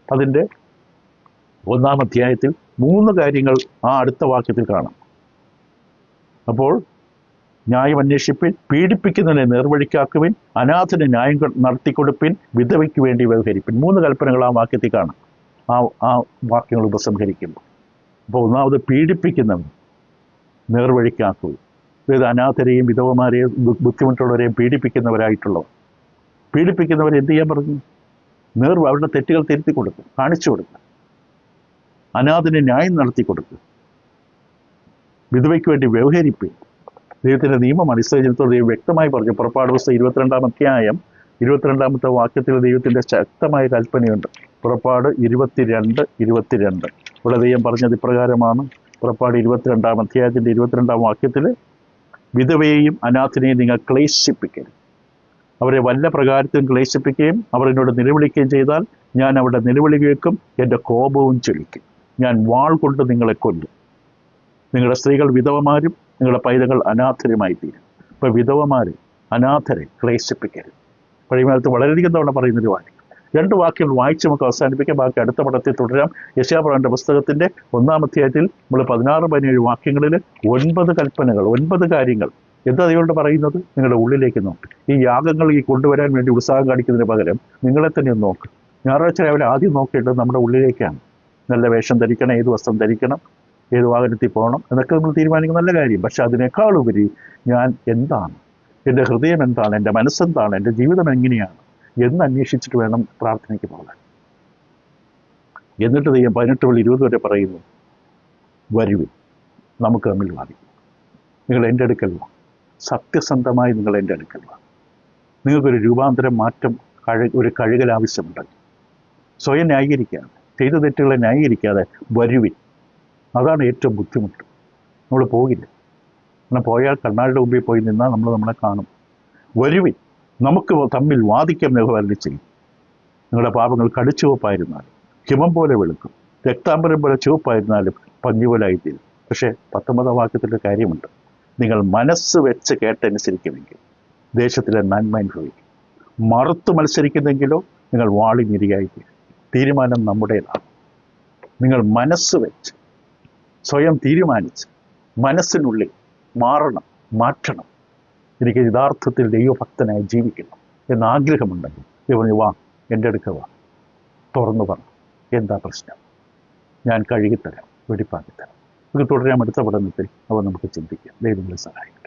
അതിൻ്റെ 1 അധ്യായത്തിൽ 3 കാര്യങ്ങൾ ആ അടുത്ത വാക്യത്തിൽ കാണാം. അപ്പോൾ ന്യായം അന്വേഷിപ്പിൻ, പീഡിപ്പിക്കുന്നതിനെ നേർവഴിക്കാക്കുവിൻ, അനാഥന് ന്യായം നടത്തിക്കൊടുപ്പിൻ, വിധവയ്ക്ക് വേണ്ടി വ്യവഹരിപ്പിൻ. 3 കൽപ്പനകൾ ആ വാക്യത്തിൽ കാണാം. ആ വാക്യങ്ങൾ ഉപസംഹരിക്കുമ്പോൾ അപ്പോൾ ഒന്നാമത് പീഡിപ്പിക്കുന്നവൻ നേർവഴിക്കാക്കുക. അതായത് അനാഥരെയും വിധവമാരെയും ബുദ്ധിമുട്ടുള്ളവരെയും പീഡിപ്പിക്കുന്നവരായിട്ടുള്ളവർ. പീഡിപ്പിക്കുന്നവർ എന്ത് ചെയ്യാൻ പറഞ്ഞു? അവരുടെ തെറ്റുകൾ തിരുത്തി കൊടുക്കും, കാണിച്ചു കൊടുക്കുക. അനാഥന് ന്യായം നടത്തി കൊടുക്കുക. വിധവയ്ക്ക് വേണ്ടി വ്യവഹരിപ്പിൻ. ദൈവത്തിൻ്റെ നിയമം അടിസ്ഥാനത്തോടെ ദൈവം വ്യക്തമായി പറഞ്ഞു. പുറപ്പാട് പുസ്തകം 22 അധ്യായം 22 വാക്യത്തിൽ ദൈവത്തിൻ്റെ ശക്തമായ കൽപ്പനയുണ്ട്. പുറപ്പാട് 22:22 ഇവിടെ ദൈവം പറഞ്ഞത് ഇപ്രകാരമാണ്. പുറപ്പാട് 22 അധ്യായത്തിൻ്റെ 22 വാക്യത്തിൽ, വിധവയെയും അനാഥനെയും നിങ്ങൾ ക്ലേശിപ്പിക്കരുത്. അവരെ വല്ല പ്രകാരത്തിലും ക്ലേശിപ്പിക്കുകയും അവർ എന്നോട് നിലവിളിക്കുകയും ചെയ്താൽ ഞാൻ അവരുടെ നിലവിളി കേൾക്കും, എൻ്റെ കോപവും ചൊലിക്കും. ഞാൻ വാൾ കൊണ്ട് നിങ്ങളെ കൊല്ലും. നിങ്ങളുടെ സ്ത്രീകൾ വിധവമാരും നിങ്ങളുടെ പൈതങ്ങൾ അനാഥരുമായി തീരും. ഇപ്പോൾ വിധവമാരെ അനാഥരെ ക്ലേശിപ്പിക്കരുത്. പഴയകാലത്ത് വളരെയധികം തവണ പറയുന്നൊരു വാക്യം. 2 വാക്യങ്ങൾ വായിച്ച് നമുക്ക് അവസാനിപ്പിക്കാം. ബാക്കി അടുത്ത പടത്തിൽ തുടരാം. യെശയ്യാപ്രവചന പുസ്തകത്തിൻ്റെ 1 അധ്യായത്തിൽ നമ്മൾ 16-17 വാക്യങ്ങളിൽ 9 കൽപ്പനകൾ, 9 കാര്യങ്ങൾ. എന്താ ദൈവത്തോട് പറയുന്നത്? നിങ്ങളുടെ ഉള്ളിലേക്ക് നോക്ക്. ഈ യാഗങ്ങൾ കൊണ്ടുവരാൻ വേണ്ടി ഉത്സാഹം കാണിക്കുന്നതിന് പകരം നിങ്ങളെ തന്നെ ഒന്ന് നോക്ക്. ഞായറാഴ്ച രാവിലെ ആദ്യം നോക്കേണ്ടത് നമ്മുടെ ഉള്ളിലേക്കാണ്. നല്ല വേഷം ധരിക്കണം, ഏത് വസ്ത്രം ധരിക്കണം, ഏത് വാഹനത്തിൽ പോകണം എന്നൊക്കെ നമ്മൾ തീരുമാനിക്കുന്ന നല്ല കാര്യം. പക്ഷെ അതിനേക്കാളുപരി ഞാൻ എന്താണ്, എൻ്റെ ഹൃദയം എന്താണ്, എൻ്റെ മനസ്സെന്താണ്, എൻ്റെ ജീവിതം എങ്ങനെയാണ് എന്ന് അന്വേഷിച്ചിട്ട് വേണം പ്രാർത്ഥനയ്ക്ക് പോകാൻ. എന്നിട്ട് ദൈവം 18-20 വരെ പറയുന്നു, വരുവിൻ, നമുക്ക് തമ്മിൽ വാദിക്കും. നിങ്ങൾ എൻ്റെ അടുക്കൽ വാ, സത്യസന്ധമായി നിങ്ങൾ എൻ്റെ അടുക്കൽ വാ. നിങ്ങൾക്കൊരു രൂപാന്തരം, മാറ്റം, ഒരു കഴുകൽ ആവശ്യമുണ്ടെങ്കിൽ സ്വയം ന്യായീകരിക്കാതെ, ചെയ്ത തെറ്റുകളെ ന്യായീകരിക്കാതെ വരുവിൻ. അതാണ് ഏറ്റവും ബുദ്ധിമുട്ട്. നമ്മൾ പോകില്ല. എന്നാൽ പോയാൽ കണ്ണാടിയുടെ മുമ്പിൽ പോയി നിന്നാൽ നമ്മൾ നമ്മളെ കാണും. വരുവിൻ, നമുക്ക് തമ്മിൽ വാദിക്കാം യഹോവ ചെയ്യും. നിങ്ങളുടെ പാപങ്ങൾ കടുച്ചുവപ്പായിരുന്നാലും ഹിമം പോലെ വെളുക്കും, രക്താംബരം പോലെ ചുവപ്പായിരുന്നാലും പഞ്ഞി പോലെ ആയിത്തീരും. പക്ഷേ 19 വാക്യത്തിൻ്റെ കാര്യമുണ്ട്. നിങ്ങൾ മനസ്സ് വെച്ച് കേട്ടനുസരിക്കുമെങ്കിൽ ദേശത്തിലെ നന്മ അനുഭവിക്കും. മറുത്ത് മത്സരിക്കുന്നെങ്കിലോ നിങ്ങൾ വാളിനിരയായിത്തീരും. തീരുമാനം നമ്മുടേതാണ്. നിങ്ങൾ മനസ്സ് വെച്ച് സ്വയം തീരുമാനിച്ച് മനസ്സിനുള്ളിൽ മാറണം, മാറ്റണം. എനിക്ക് യഥാർത്ഥത്തിൽ ദൈവഭക്തനായി ജീവിക്കണം എന്ന ആഗ്രഹമുണ്ടെങ്കിൽ ദൈവം വാ, എൻ്റെ അടുക്ക വാ, തുറന്നു പറ, എന്താ പ്രശ്നം, ഞാൻ കഴുകിത്തരാം, വെടിപ്പാക്കിത്തരാം. ഇത് തുടരാം. അടുത്ത പഠനത്തിൽ അവ നമുക്ക് ചിന്തിക്കാം. ദൈവങ്ങളെ സഹായിക്കും.